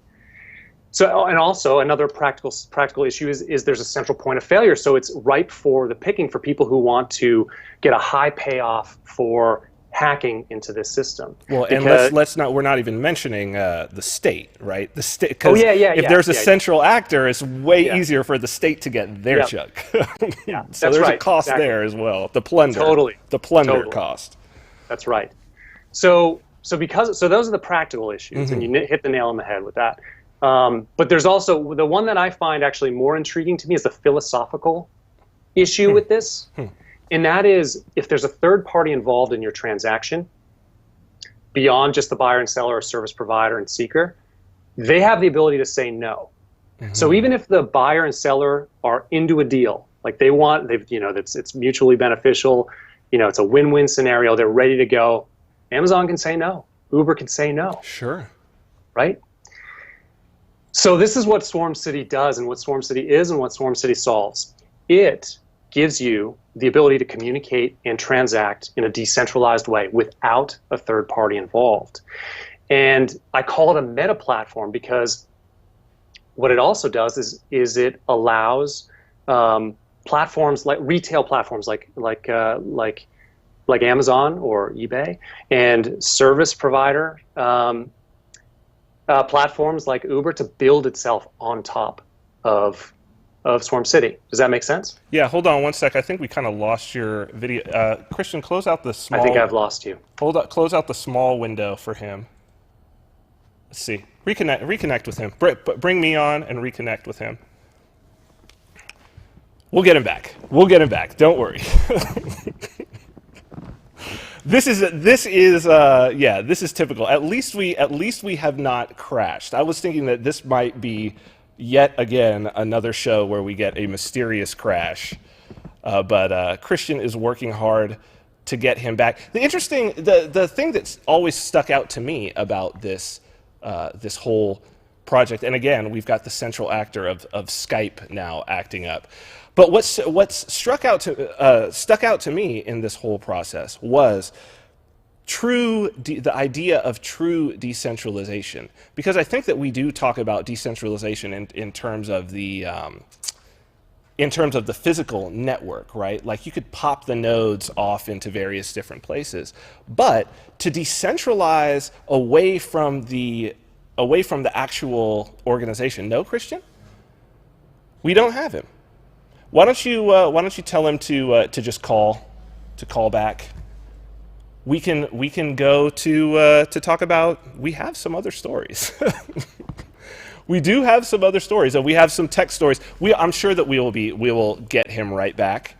So, and also another practical issue is there's a central point of failure. So it's ripe for the picking for people who want to get a high payoff for hacking into this system. Well, and we're not even mentioning the state, right? The state, because if there's a central actor, it's way easier for the state to get their chunk. So there's a cost there as well. The plunder. Totally. The plunder cost. That's right. So those are the practical issues, and you hit the nail on the head with that. But there's also the one that I find actually more intriguing to me is the philosophical issue with this. And that is, if there's a third party involved in your transaction, beyond just the buyer and seller or service provider and seeker, they have the ability to say no. So even if the buyer and seller are into a deal, like it's mutually beneficial, it's a win-win scenario, they're ready to go, Amazon can say no, Uber can say no. Sure. right? So this is what Swarm City does, and what Swarm City is, and what Swarm City solves. It gives you the ability to communicate and transact in a decentralized way without a third party involved. And I call it a meta platform because what it also does is it allows platforms like retail platforms like Amazon or eBay, and service provider platforms like Uber to build itself on top of Swarm City. Does that make sense? Yeah, hold on one sec. I think we kind of lost your video. Christian, close out the small... I think I've lost you. Close out the small window for him. Let's see. Reconnect with him. Bring me on and reconnect with him. We'll get him back. Don't worry. This is typical. At least we have not crashed. I was thinking that this might be yet again another show where we get a mysterious crash, but Christian is working hard to get him back. The thing that's always stuck out to me about this whole project, and again we've got the central actor of Skype now acting up. But what's stuck out to me in this whole process was the idea of true decentralization, because I think that we do talk about decentralization in terms of the physical network, right? Like you could pop the nodes off into various different places, but to decentralize away from the actual organization. No, Christian, we don't have him. Why don't you tell him to just call back? We can go to talk about. We have some other stories. We do have some other stories, and we have some tech stories. I'm sure that we will get him right back.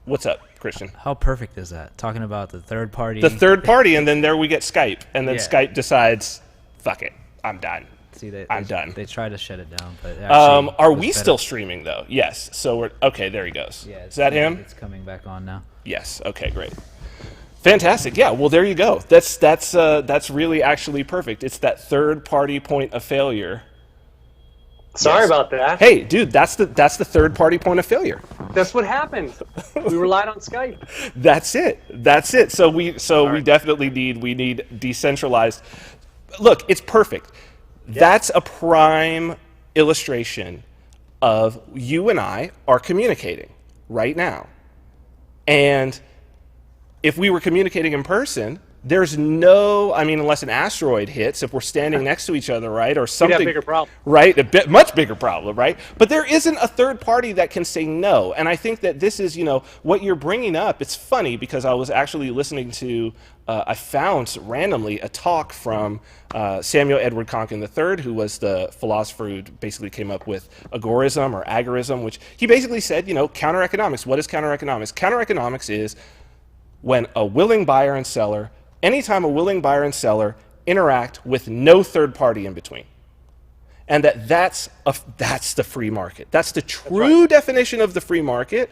What's up, Christian? How perfect is that? Talking about the third party. The third party, and then there we get Skype, and then Skype decides, fuck it, I'm done. See, I'm done. They try to shut it down, but actually are we still streaming though? Yes. So we're okay. There he goes. Yeah, is that him? It's coming back on now. Yes. Okay. Great. Fantastic. Yeah. Well, there you go. That's really actually perfect. It's that third party point of failure. Sorry about that. Hey, dude, that's the third party point of failure. That's what happened. We relied on Skype. That's it. So we definitely need decentralized. Look, it's perfect. Yeah. That's a prime illustration of you and I are communicating right now. And if we were communicating in person, there's unless an asteroid hits, if we're standing next to each other, right, or something, we'd have a bigger problem. Right, much bigger problem, right? But there isn't a third party that can say no, and I think that this is, what you're bringing up. It's funny because I was actually listening to, I found randomly a talk from Samuel Edward Konkin III, who was the philosopher who basically came up with agorism or agorism, which he basically said, counter economics. What is counter economics? Counter economics is when a willing buyer and seller. Anytime a willing buyer and seller interact with no third party in between. And that's the free market. That's the true definition of the free market,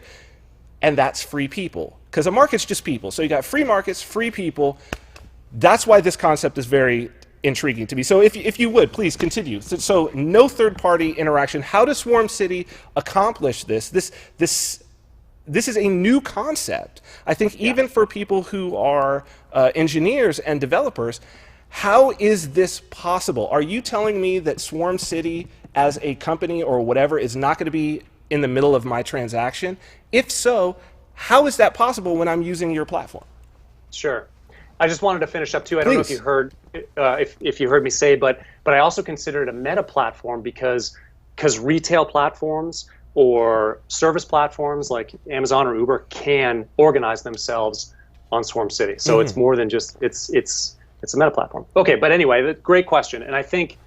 and that's free people. Because a market's just people. So you got free markets, free people. That's why this concept is very intriguing to me. So if you would, please continue. So no third party interaction. How does Swarm City accomplish this? This is a new concept. I think even for people who are engineers and developers, how is this possible? Are you telling me that Swarm City as a company or whatever is not going to be in the middle of my transaction? If so, how is that possible when I'm using your platform? Sure. I just wanted to finish up too. I don't know if you heard if you heard me say, but I also consider it a meta platform because retail platforms or service platforms like Amazon or Uber can organize themselves on Swarm City. So it's more than just it's a meta platform. Okay, but anyway, great question. And I think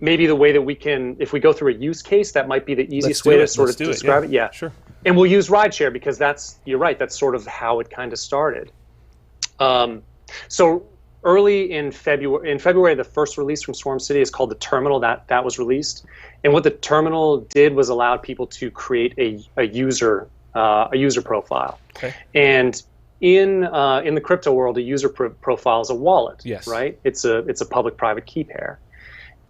maybe the way that we can, if we go through a use case, that might be the easiest way to sort of describe it. Yeah, sure. And we'll use rideshare because you're right, that's sort of how it kind of started. So early in February, the first release from Swarm City is called the Terminal. That was released, and what the Terminal did was allowed people to create a user profile. Okay. And in the crypto world, a user profile is a wallet, Yes. right? It's a public-private key pair,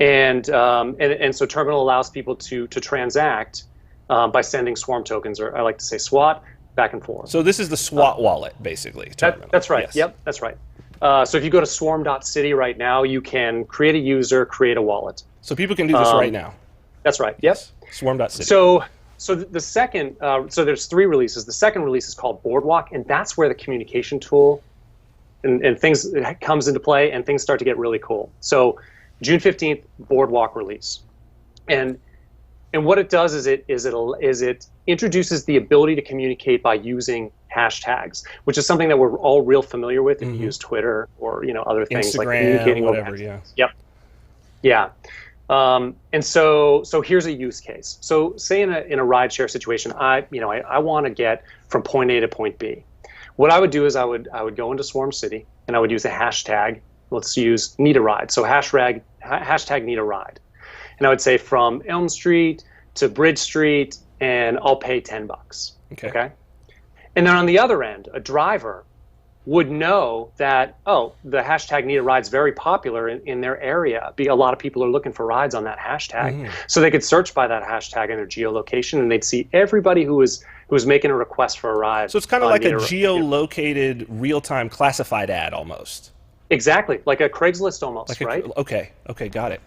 and so Terminal allows people to transact by sending Swarm tokens, or I like to say SWAT, back and forth. So this is the SWAT wallet, basically. Terminal. That's right. Yes. Yep, that's right. So if you go to swarm.city right now, you can create a user, create a wallet. So people can do this right now. That's right. Yep. Swarm.city. So the second, so there's 3 releases. The second release is called Boardwalk, and that's where the communication tool and things comes into play, and things start to get really cool. So June 15th, Boardwalk release, and what it does is it introduces the ability to communicate by using hashtags, which is something that we're all real familiar with if you use Twitter or other things Instagram, like communicating whatever. over Yeah. Yep. Yeah. And so here's a use case. So say in a rideshare situation, I want to get from point A to point B. What I would do is I would go into Swarm City and I would use a hashtag. Let's use need a ride. So hashtag need a ride. And I would say from Elm Street to Bridge Street, and I'll pay $10. Okay. And then on the other end, a driver would know that, the hashtag need a ride is very popular in their area. A lot of people are looking for rides on that hashtag. So they could search by that hashtag in their geolocation, and they'd see everybody who was making a request for a ride. So it's kind of like a geolocated real-time classified ad almost. Exactly, like a Craigslist almost, right? Okay, got it.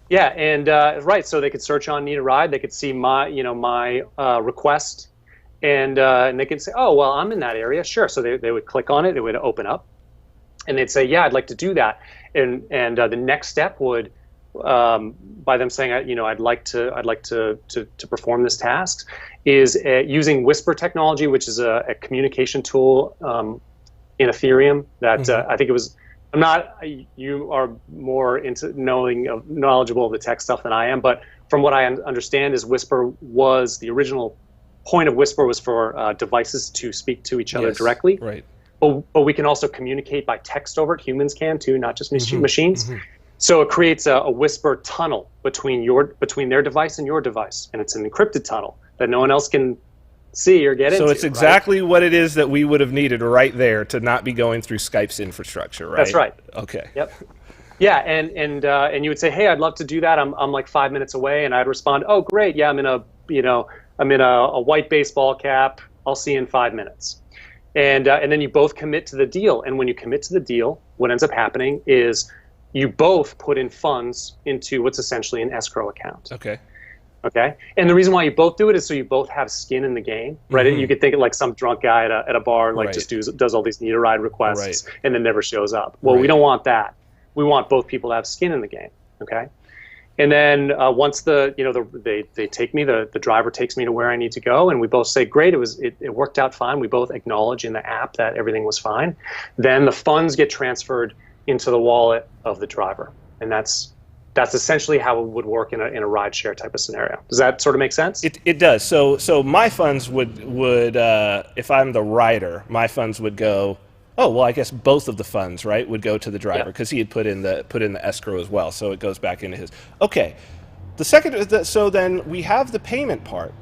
Yeah, and right, so they could search on need a ride. They could see my request, and they can say, oh, well, I'm in that area, sure. So they would click on it, it would open up, and they'd say, yeah, I'd like to do that. And the next step would, by them saying, I'd like to perform this task, is using Whisper technology, which is a communication tool in Ethereum that I think it was. You are more knowledgeable of the tech stuff than I am, but from what I understand is the original point of Whisper was for devices to speak to each other directly. Right. But we can also communicate by text over it. Humans can too, not just machines. So it creates a Whisper tunnel between their device and your device, and it's an encrypted tunnel that no one else can see or get into. So it's exactly what it is that we would have needed right there to not be going through Skype's infrastructure, right? That's right. Okay. Yep. Yeah, and you would say, hey, I'd love to do that. I'm like 5 minutes away, and I'd respond, oh, great. Yeah, I'm in a white baseball cap. I'll see you in 5 minutes. And then you both commit to the deal. And when you commit to the deal, what ends up happening is you both put in funds into what's essentially an escrow account. Okay. And the reason why you both do it is so you both have skin in the game, right? You could think of like some drunk guy at a bar, like just does all these need a ride requests and then never shows up. Well, we don't want that. We want both people to have skin in the game. Okay. And then once they take me, the driver takes me to where I need to go, and we both say, great, it worked out fine. We both acknowledge in the app that everything was fine. Then the funds get transferred into the wallet of the driver, and that's essentially how it would work in a rideshare type of scenario. Does that sort of make sense? It does. So my funds would if I'm the rider, my funds would go. Oh well, I guess both of the funds, right, would go to the driver because he had put in the escrow as well. So it goes back into his. Okay, the second. So then we have the payment part,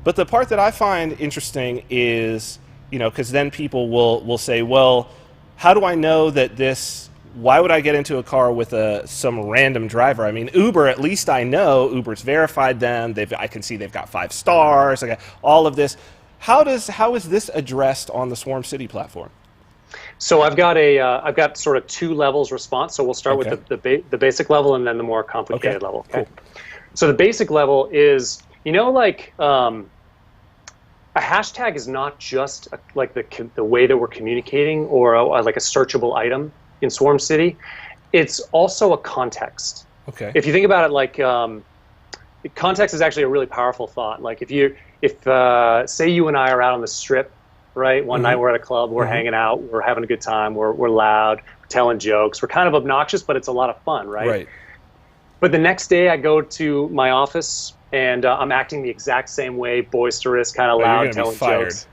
but the part that I find interesting is because then people will say, well, how do I know that this? Why would I get into a car with some random driver? I mean, Uber, at least I know Uber's verified them. I can see they've got 5 stars. I got all of this. How is this addressed on the Swarm City platform? So I've got sort of 2 levels response. So we'll start with the basic level and then the more complicated level. Okay. Cool. So the basic level is a hashtag is not just like the way that we're communicating or like a searchable item in Swarm City. It's also a context. Okay. If you think about it, like context is actually a really powerful thought. Like if say you and I are out on the strip, right? One night we're at a club, we're hanging out, we're having a good time, we're loud, we're telling jokes, we're kind of obnoxious, but it's a lot of fun, right? Right. But the next day I go to my office and I'm acting the exact same way, boisterous, kind of loud, telling jokes.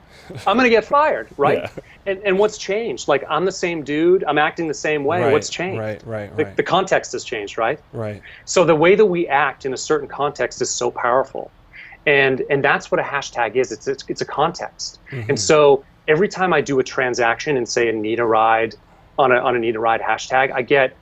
I'm going to get fired, right? Yeah. And what's changed? Like, I'm the same dude. I'm acting the same way. Right, what's changed? Right. The context has changed, right? Right. So the way that we act in a certain context is so powerful. And that's what a hashtag is. It's a context. And so every time I do a transaction and say a need a ride on a need a ride hashtag, I get,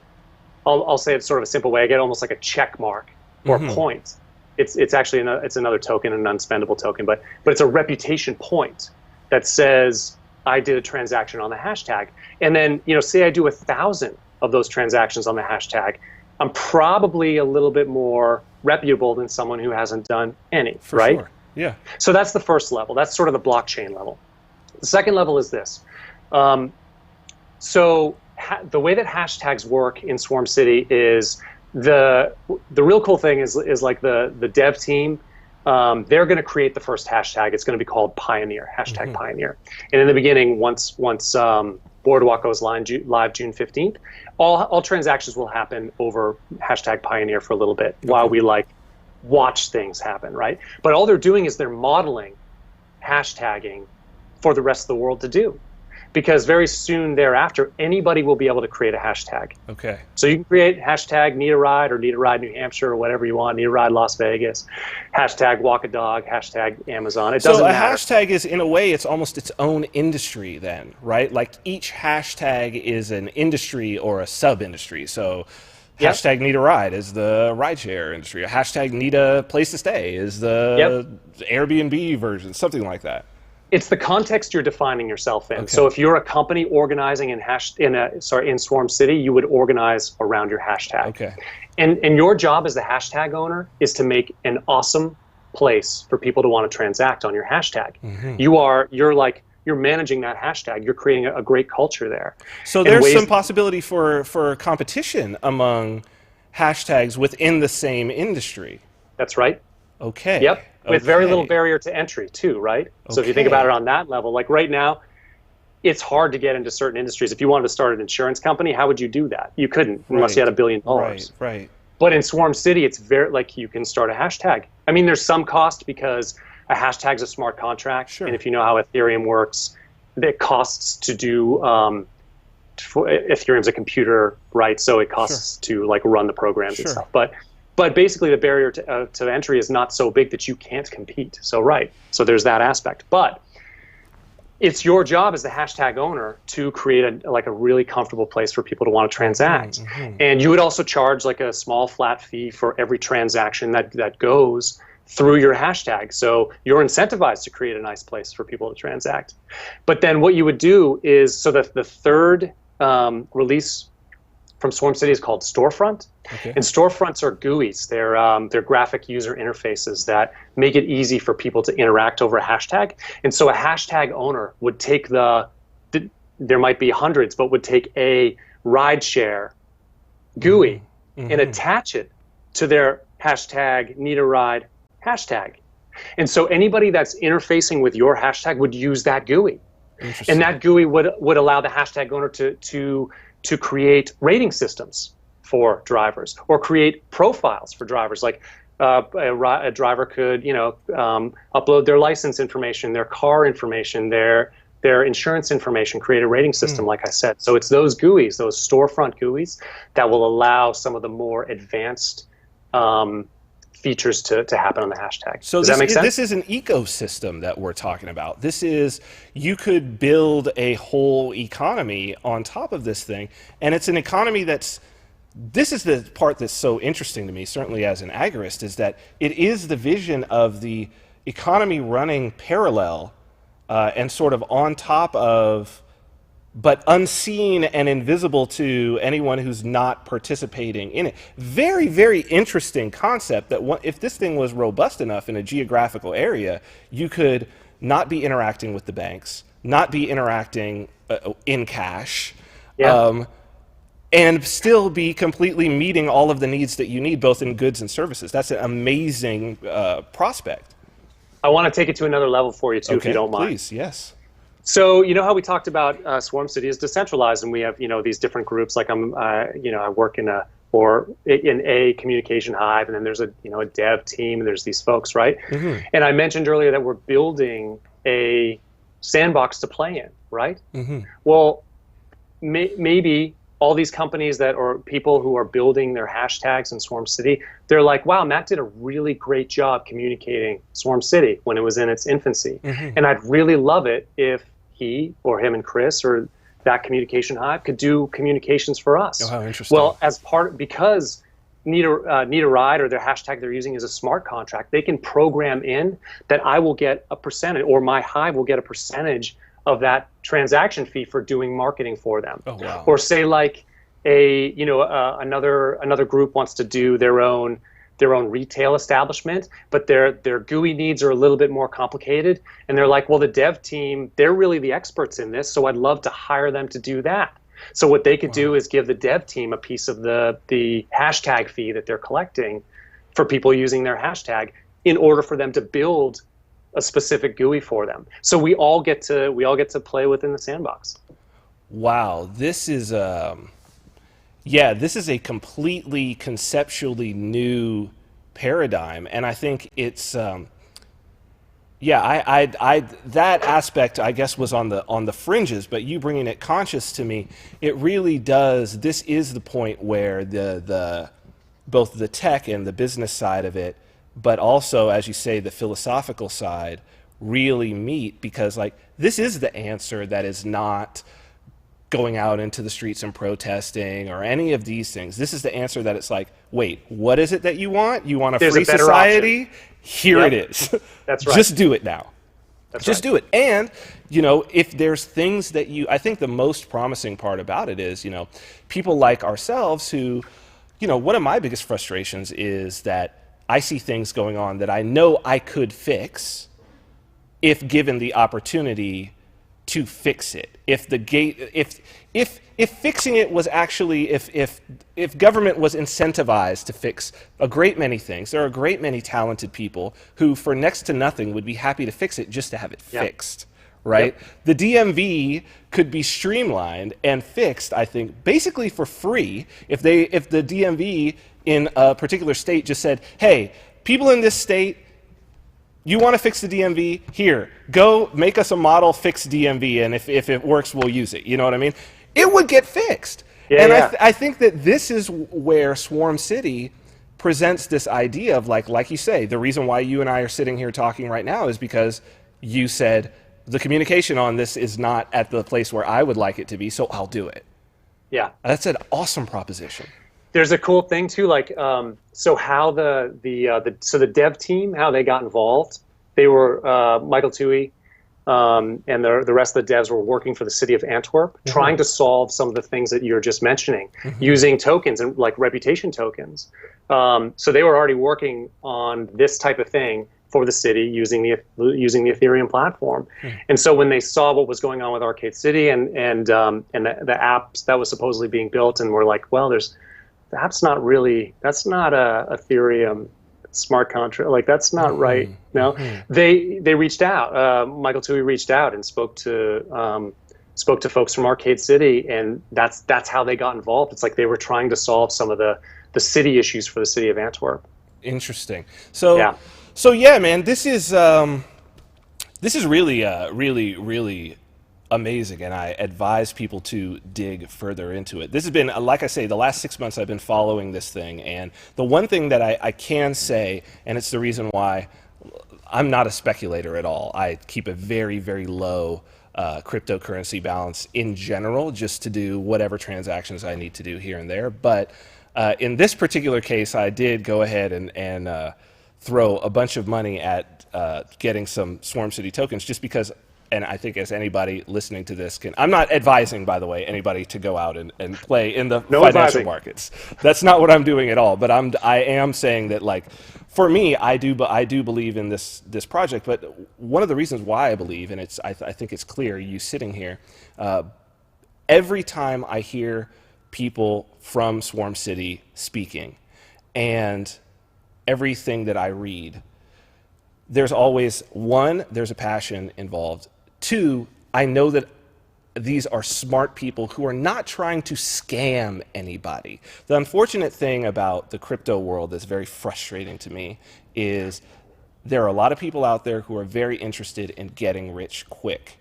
I'll say it sort of a simple way, I get almost like a check mark or a point. It's actually it's another token, an unspendable token, but it's a reputation point that says I did a transaction on the hashtag. And then, say I do 1,000 of those transactions on the hashtag, I'm probably a little bit more reputable than someone who hasn't done any, right? Sure. Yeah. So that's the first level. That's sort of the blockchain level. The second level is this. So the way that hashtags work in Swarm City is the real cool thing is like the dev team, they're going to create the first hashtag. It's going to be called Pioneer, hashtag Pioneer. And in the beginning, once Boardwalk goes live June 15th, all transactions will happen over hashtag Pioneer for a little bit while we watch things happen, right? But all they're doing is they're modeling hashtagging for the rest of the world to do. Because very soon thereafter, anybody will be able to create a hashtag. Okay. So you can create hashtag Need a Ride or Need a Ride New Hampshire or whatever you want, Need a Ride Las Vegas, hashtag Walk a Dog, hashtag Amazon. It doesn't matter. So a hashtag is, in a way, it's almost its own industry then, right? Like each hashtag is an industry or a sub-industry. So hashtag Need a Ride is the rideshare industry. A hashtag Need a Place to Stay is the Airbnb version, something like that. It's the context you're defining yourself in. Okay. So if you're a company organizing in Swarm City, you would organize around your hashtag. Okay. And your job as the hashtag owner is to make an awesome place for people to want to transact on your hashtag. You're managing that hashtag. You're creating a great culture there. So there's some possibility for competition among hashtags within the same industry. That's right. Okay. Yep. With very little barrier to entry too, right? So if you think about it on that level, like right now, it's hard to get into certain industries. If you wanted to start an insurance company, how would you do that? You couldn't unless you had $1 billion. Right. But in Swarm City, it's very you can start a hashtag. I mean, there's some cost because a hashtag's a smart contract. Sure. And if you know how Ethereum works, it costs to do Ethereum's a computer, right? So it costs to run the programs and stuff. But basically, the barrier to entry is not so big that you can't compete. So there's that aspect. But it's your job as the hashtag owner to create a really comfortable place for people to want to transact. And you would also charge a small flat fee for every transaction that goes through your hashtag. So you're incentivized to create a nice place for people to transact. But then what you would do is, so that the third release from Swarm City is called Storefront. Okay. And storefronts are GUIs. They're graphic user interfaces that make it easy for people to interact over a hashtag. And so a hashtag owner would take there might be hundreds, but would take a rideshare GUI and attach it to their hashtag Need a Ride hashtag. And so anybody that's interfacing with your hashtag would use that GUI. And that GUI would allow the hashtag owner to create rating systems for drivers or create profiles for drivers. Like a driver could, upload their license information, their car information, their insurance information, create a rating system, like I said. So it's those GUIs, those storefront GUIs, that will allow some of the more advanced features to happen on the hashtag. So Does that make sense? This is an ecosystem that we're talking about. You could build a whole economy on top of this thing, and it's an economy this is the part that's so interesting to me, certainly as an agorist, is that it is the vision of the economy running parallel and sort of on top of, but unseen and invisible to anyone who's not participating in it. Very, very interesting concept that if this thing was robust enough in a geographical area, you could not be interacting with the banks, not be interacting in cash, and still be completely meeting all of the needs that you need, both in goods and services. That's an amazing prospect. I want to take it to another level for you, too, if you don't mind. Please, yes. So you know how we talked about Swarm City is decentralized, and we have these different groups. Like I work in a communication hive, and then there's a dev team, and there's these folks, right? And I mentioned earlier that we're building a sandbox to play in, right? Well, maybe all these companies or people who are building their hashtags in Swarm City, they're like, wow, Matt did a really great job communicating Swarm City when it was in its infancy. And I'd really love it if he or him and Chris or that communication hive could do communications for us. Oh, how interesting. Well, because need a ride or their hashtag they're using is a smart contract, they can program in that I will get a percentage, or my hive will get a percentage of that transaction fee for doing marketing for them. Oh, wow. Or say like another group wants to do their own retail establishment, but their GUI needs are a little bit more complicated, and they're like, well, the dev team, they're really the experts in this, so I'd love to hire them to do that. So what they could do is give the dev team a piece of the hashtag fee that they're collecting for people using their hashtag in order for them to build a specific GUI for them. So we all get to play within the sandbox. Wow, this is this is a completely conceptually new paradigm, and I think it's that aspect, I guess, was on the fringes, but you bringing it conscious to me, it really does. This is the point where the both the tech and the business side of it, but also, as you say, the philosophical side really meet, because like this is the answer that is not going out into the streets and protesting or any of these things. This is the answer that it's like, wait, what is it that you want? You want a free society? Option. Here it is. That's right. Just do it now. Just do it. And, if there's things that I think the most promising part about it is, people like ourselves who, one of my biggest frustrations is that I see things going on that I know I could fix if given the opportunity to fix it. If fixing it was actually, if government was incentivized to fix a great many things, there are a great many talented people who for next to nothing would be happy to fix it just to have it fixed, right? Yep. The DMV could be streamlined and fixed, I think, basically for free if the DMV in a particular state just said, hey, people in this state, you want to fix the DMV? Here, go make us a model, fix DMV, and if it works, we'll use it. You know what I mean? It would get fixed. I think that this is where Swarm City presents this idea of like you say, the reason why you and I are sitting here talking right now is because you said the communication on this is not at the place where I would like it to be, so I'll do it. Yeah. That's an awesome proposition. There's a cool thing too, like so how the dev team, how they got involved. They were Michael Toohey and the rest of the devs were working for the city of Antwerp, trying to solve some of the things that you're just mentioning, using tokens and like reputation tokens. So they were already working on this type of thing for the city using the Ethereum platform. And so when they saw what was going on with Arcade City and the apps that was supposedly being built, and we're like, well, that's not a Ethereum smart contract, like that's not right. No, they reached out. Michael Toohey reached out and spoke to folks from Arcade City, and that's how they got involved. It's like they were trying to solve some of the city issues for the city of Antwerp. Interesting. So man, this is really really amazing, and I advise people to dig further into it. This has been, like I say, the last 6 months I've been following this thing, and the one thing that I can say, and it's the reason why I'm not a speculator at all. I keep a very, very low cryptocurrency balance in general, just to do whatever transactions I need to do here and there. But in this particular case, I did go ahead and throw a bunch of money at getting some Swarm City tokens, just because. And I think as anybody listening to this can, I'm not advising, by the way, anybody to go out and play in the financial markets. That's not what I'm doing at all. But I am saying that, like, for me, I do believe in this project. But one of the reasons why I believe, and I think it's clear, you sitting here, every time I hear people from Swarm City speaking, and everything that I read, there's always, one, there's a passion involved. Two, I know that these are smart people who are not trying to scam anybody. The unfortunate thing about the crypto world that's very frustrating to me is there are a lot of people out there who are very interested in getting rich quick.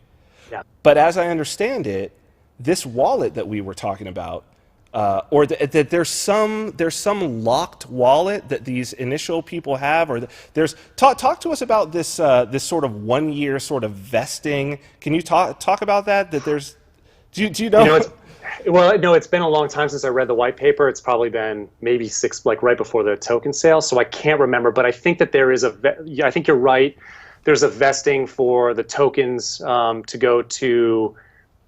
Yeah. But as I understand it, this wallet that we were talking about, or that there's some locked wallet that these initial people have, or there's talk to us about this this sort of 1 year sort of vesting. Can you talk about that? That there's do you know? Well, no, it's been a long time since I read the white paper. It's probably been maybe right before the token sale, so I can't remember. But I think that there is I think you're right. There's a vesting for the tokens to go to.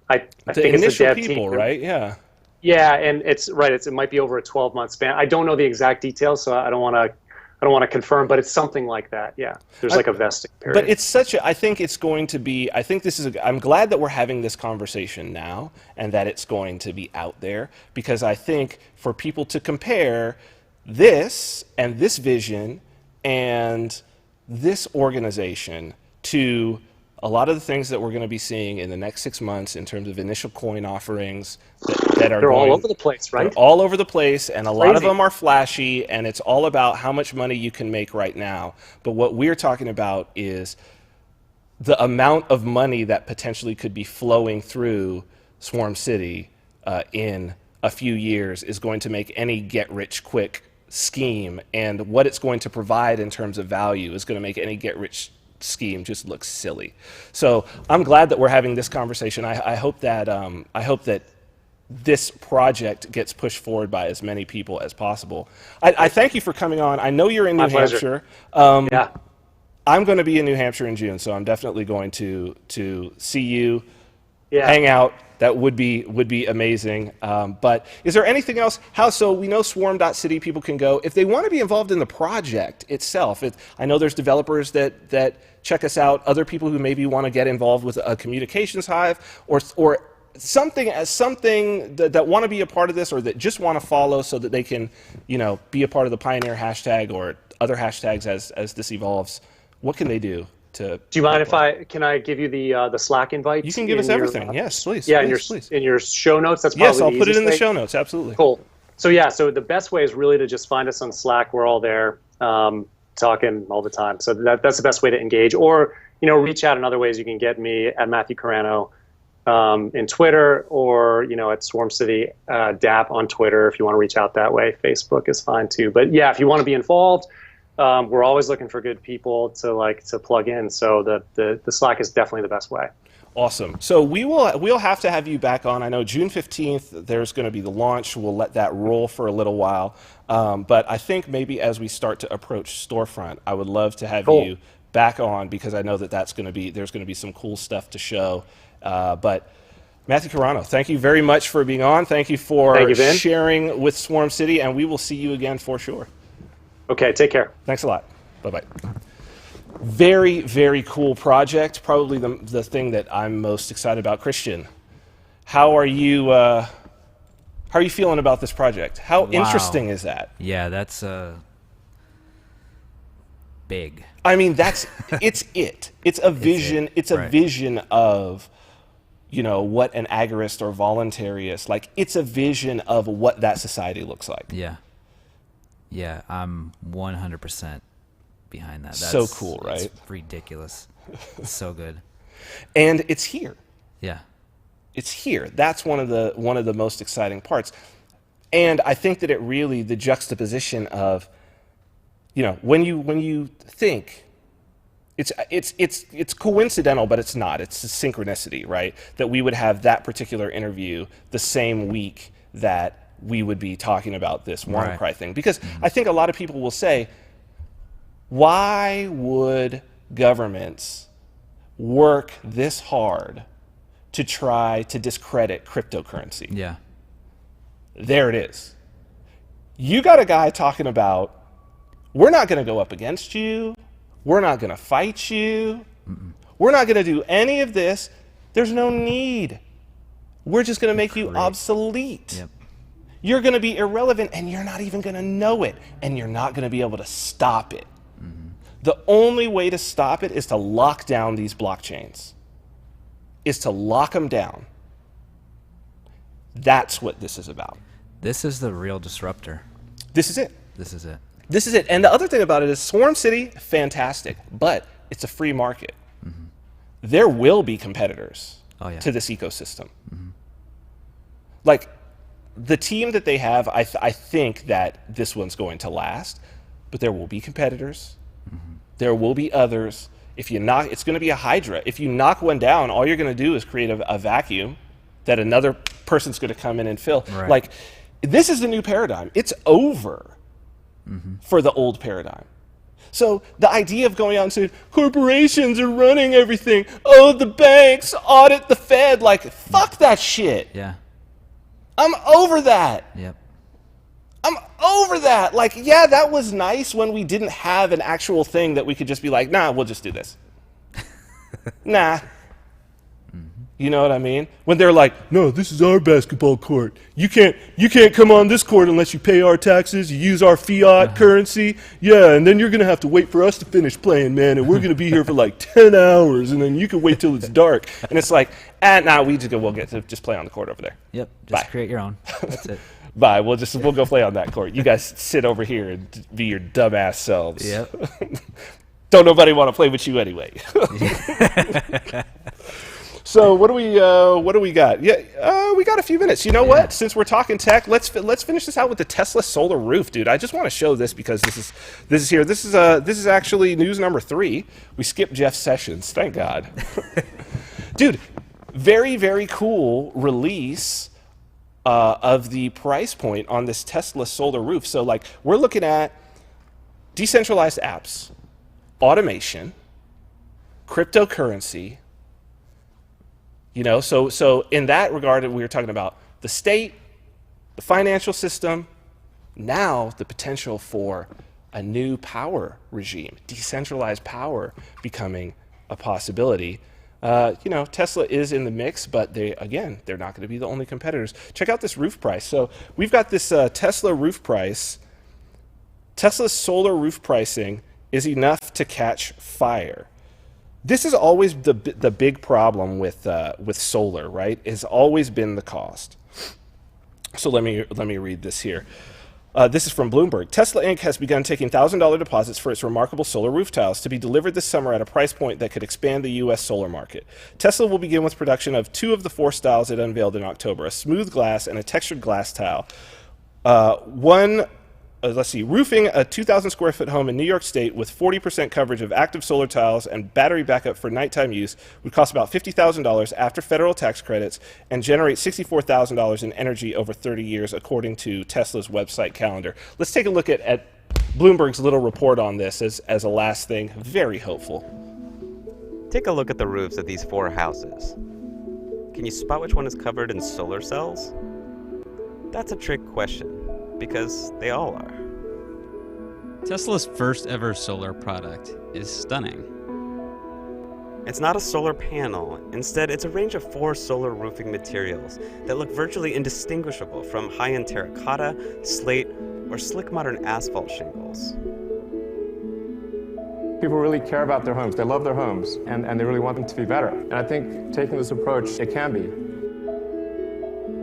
I think it's the dev people, team, right? Yeah. Yeah, and it's right. It might be over a 12-month span. I don't know the exact details, so I don't want to confirm, but it's something like that. Yeah, there's like a vesting period. But it's I think it's going to be. I think this is. I'm glad that we're having this conversation now, and that it's going to be out there, because I think for people to compare this and this vision and this organization to a lot of the things that we're going to be seeing in the next 6 months in terms of initial coin offerings that are all over the place, right? They're all over the place, and a lot of them are flashy, and it's all about how much money you can make right now. But what we're talking about is the amount of money that potentially could be flowing through Swarm City in a few years is going to make any get-rich-quick scheme, and what it's going to provide in terms of value is going to make any get-rich scheme just look silly. So I'm glad that we're having this conversation. I hope that this project gets pushed forward by as many people as possible. I thank you for coming on. I know you're in New Hampshire. Yeah. I'm going to be in New Hampshire in June, so I'm definitely going to see you, Yeah. hang out. That would be amazing. But is there anything else? So we know swarm.city people can go. If they want to be involved in the project itself, I know there's developers that check us out, other people who maybe want to get involved with a communications hive or something that want to be a part of this, or that just want to follow so that they can, be a part of the Pioneer hashtag or other hashtags as this evolves. What can they do? Do you mind if I give you the Slack invite? You can give us everything. Yes, please. Yeah, please. In your show notes. That's probably I'll put it in the thing. show notes. Absolutely. Cool. So the best way is really to just find us on Slack. We're all there, talking all the time. So that's the best way to engage. Or reach out in other ways. You can get me at Matthew Carano in Twitter, or at Swarm City DAP on Twitter if you want to reach out that way. Facebook is fine too. But yeah, if you want to be involved. We're always looking for good people to plug in. So the Slack is definitely the best way. Awesome. So we'll have to have you back on. I know June 15th there's going to be the launch. We'll let that roll for a little while. But I think maybe as we start to approach Storefront, I would love to have you back on, because I know there's going to be some cool stuff to show. But Matthew Carano, thank you very much for being on. Thank you for sharing with Swarm City, and we will see you again for sure. Okay, take care. Thanks a lot. Bye-bye. Very, very cool project. Probably the thing that I'm most excited about. Christian, how are you feeling about this project? How interesting is that? Yeah, that's big. I mean, it's a vision. It's a vision of, what an agorist or voluntarist, it's a vision of what that society looks like. Yeah, I'm 100% behind that. That's so cool, right? It's ridiculous. It's so good. And it's here. Yeah. It's here. That's one of the most exciting parts. And I think that the juxtaposition of, when you think it's coincidental, but it's not. It's a synchronicity, right? That we would have that particular interview the same week that we would be talking about this WannaCry thing. Because I think a lot of people will say, why would governments work this hard to try to discredit cryptocurrency? Yeah. There it is. You got a guy talking about, we're not going to go up against you. We're not going to fight you. We're not going to do any of this. There's no need. We're just going to make you obsolete. Yep. You're going to be irrelevant, and you're not even going to know it, and you're not going to be able to stop it. The only way to stop it is to lock down these blockchains, is to lock them down. That's what this is about. This is the real disruptor. This is it. This is it. This is it. And the other thing about it is Swarm City, fantastic, but it's a free market. There will be competitors to this ecosystem. the team that they have, I think that this one's going to last, but there will be competitors. There will be others. If you knock, it's going to be a hydra. If you knock one down, all you're going to do is create a vacuum that another person's going to come in and fill. Right. Like, this is the new paradigm. It's over for the old paradigm. So the idea of going out and saying, corporations are running everything. Oh, the banks audit the Fed. Like, fuck that shit. Yeah. I'm over that. Yep. I'm over that. Like, yeah, that was nice when we didn't have an actual thing that we could just be like, nah, we'll just do this. Nah. You know what I mean? When they're like, no, this is our basketball court. You can't come on this court unless you pay our taxes, you use our fiat currency. Yeah, and then you're going to have to wait for us to finish playing, man, and we're going to be here for like 10 hours, and then you can wait till it's dark. And it's like, nah, we'll get to just play on the court over there. Yep. Just Bye. create your own. That's it. Bye. We'll go play on that court. You guys sit over here and be your dumbass selves. Yep. Don't nobody want to play with you anyway. So what do we got? Yeah, we got a few minutes. You know what? Since we're talking tech, let's finish this out with the Tesla solar roof, dude. I just want to show this because this is here. This is actually news number 3. We skipped Jeff Sessions. Thank God. Dude, very, very cool release of the price point on this Tesla solar roof. So like we're looking at decentralized apps, automation, cryptocurrency. You know, so in that regard, we were talking about the state, the financial system, now the potential for a new power regime, decentralized power becoming a possibility. You know, Tesla is in the mix, but they're not going to be the only competitors. Check out this roof price. So we've got this Tesla roof price. Tesla's solar roof pricing is enough to catch fire. This is always the big problem with solar, right? Has always been the cost. So let me read this here. This is from Bloomberg. Tesla Inc. has begun taking $1,000 deposits for its remarkable solar roof tiles to be delivered this summer at a price point that could expand the U.S. solar market. Tesla will begin with production of 2 of the 4 styles it unveiled in October: a smooth glass and a textured glass tile. Roofing a 2,000 square foot home in New York State with 40% coverage of active solar tiles and battery backup for nighttime use would cost about $50,000 after federal tax credits and generate $64,000 in energy over 30 years, according to Tesla's website calendar. Let's take a look at Bloomberg's little report on this as a last thing. Very hopeful. Take a look at the roofs of these 4 houses. Can you spot which one is covered in solar cells? That's a trick question, because they all are. Tesla's first ever solar product is stunning. It's not a solar panel. Instead, it's a range of 4 solar roofing materials that look virtually indistinguishable from high-end terracotta, slate, or slick modern asphalt shingles. People really care about their homes. They love their homes, and they really want them to be better. And I think taking this approach, it can be.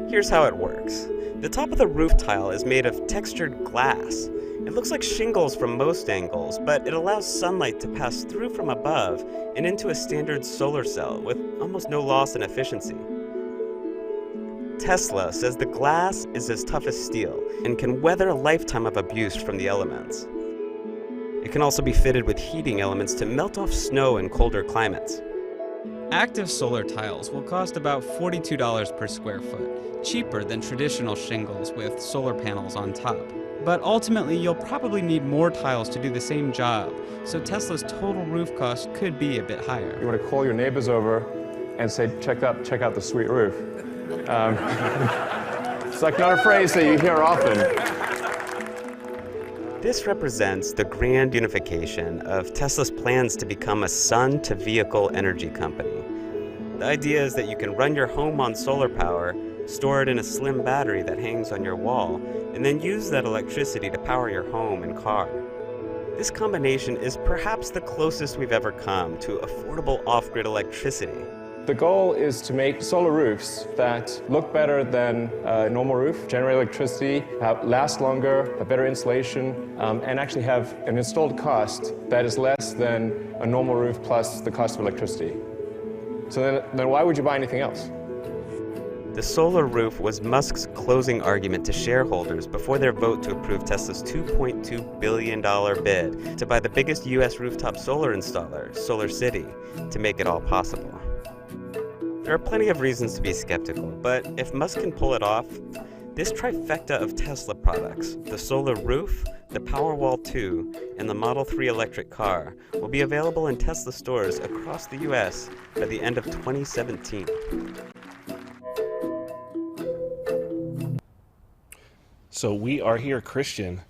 Here's how it works. The top of the roof tile is made of textured glass. It looks like shingles from most angles, but it allows sunlight to pass through from above and into a standard solar cell with almost no loss in efficiency. Tesla says the glass is as tough as steel and can weather a lifetime of abuse from the elements. It can also be fitted with heating elements to melt off snow in colder climates. Active solar tiles will cost about $42 per square foot, cheaper than traditional shingles with solar panels on top. But ultimately, you'll probably need more tiles to do the same job, so Tesla's total roof cost could be a bit higher. You want to call your neighbors over and say, check out the sweet roof. It's like not a phrase that you hear often. This represents the grand unification of Tesla's plans to become a sun-to-vehicle energy company. The idea is that you can run your home on solar power, store it in a slim battery that hangs on your wall, and then use that electricity to power your home and car. This combination is perhaps the closest we've ever come to affordable off-grid electricity. The goal is to make solar roofs that look better than a normal roof, generate electricity, last longer, have better insulation, and actually have an installed cost that is less than a normal roof plus the cost of electricity. So then why would you buy anything else? The solar roof was Musk's closing argument to shareholders before their vote to approve Tesla's $2.2 billion bid to buy the biggest U.S. rooftop solar installer, Solar City, to make it all possible. There are plenty of reasons to be skeptical, but if Musk can pull it off, this trifecta of Tesla products, the solar roof, the Powerwall 2, and the Model 3 electric car, will be available in Tesla stores across the U.S. by the end of 2017. So we are here, Christian.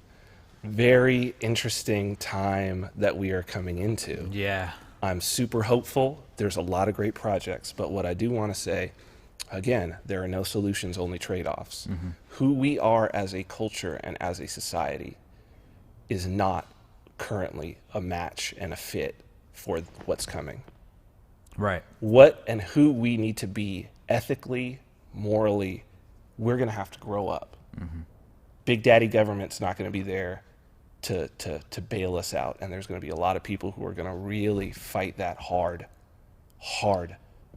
Very interesting time that we are coming into. Yeah. I'm super hopeful. There's a lot of great projects, but what I do want to say, again, there are no solutions, only trade-offs. Mm-hmm. Who we are as a culture and as a society is not currently a match and a fit for what's coming. Right. What and who we need to be ethically, morally, we're going to have to grow up. Mm-hmm. Big Daddy government's not going to be there to bail us out. And there's going to be a lot of people who are going to really fight that hard.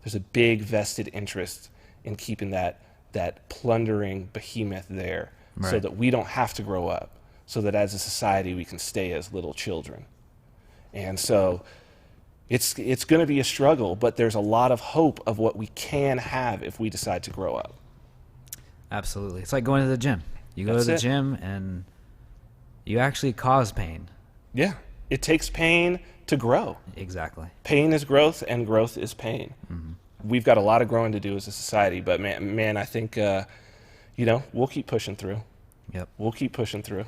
There's a big vested interest in keeping that plundering behemoth there, right, so that we don't have to grow up, so that as a society we can stay as little children. And so it's going to be a struggle, but there's a lot of hope of what we can have if we decide to grow up. Absolutely. It's like going to the gym. You go That's to the it. gym and you actually cause pain. Yeah, it takes pain to grow. Exactly. Pain is growth, and growth is pain. Mm-hmm. We've got a lot of growing to do as a society, but man, I think, we'll keep pushing through. Yep. We'll keep pushing through.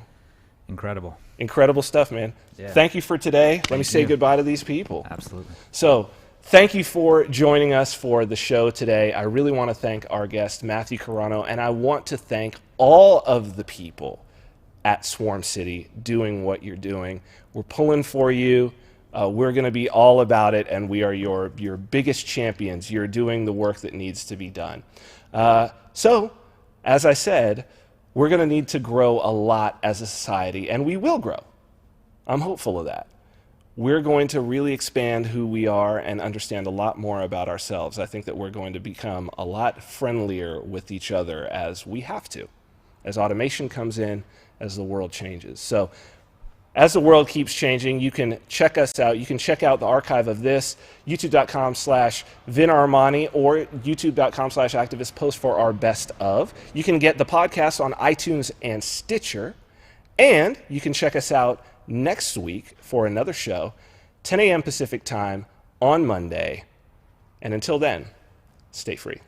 Incredible. Incredible stuff, man. Yeah. Thank you for today. Let me say you. goodbye to these people. Absolutely. So, thank you for joining us for the show today. I really want to thank our guest, Matthew Carano, and I want to thank all of the people at Swarm City doing what you're doing. We're pulling for you. We're going to be all about it, and we are your biggest champions. You're doing the work that needs to be done. So, as I said, we're going to need to grow a lot as a society, and we will grow. I'm hopeful of that. We're going to really expand who we are and understand a lot more about ourselves. I think that we're going to become a lot friendlier with each other, as we have to, as automation comes in, as the world changes. So as the world keeps changing, you can check us out. You can check out the archive of this, youtube.com/Vin Armani or youtube.com/activist post for our best of. You can get the podcast on iTunes and Stitcher, and you can check us out next week for another show, 10 a.m. Pacific time on Monday. And until then, stay free.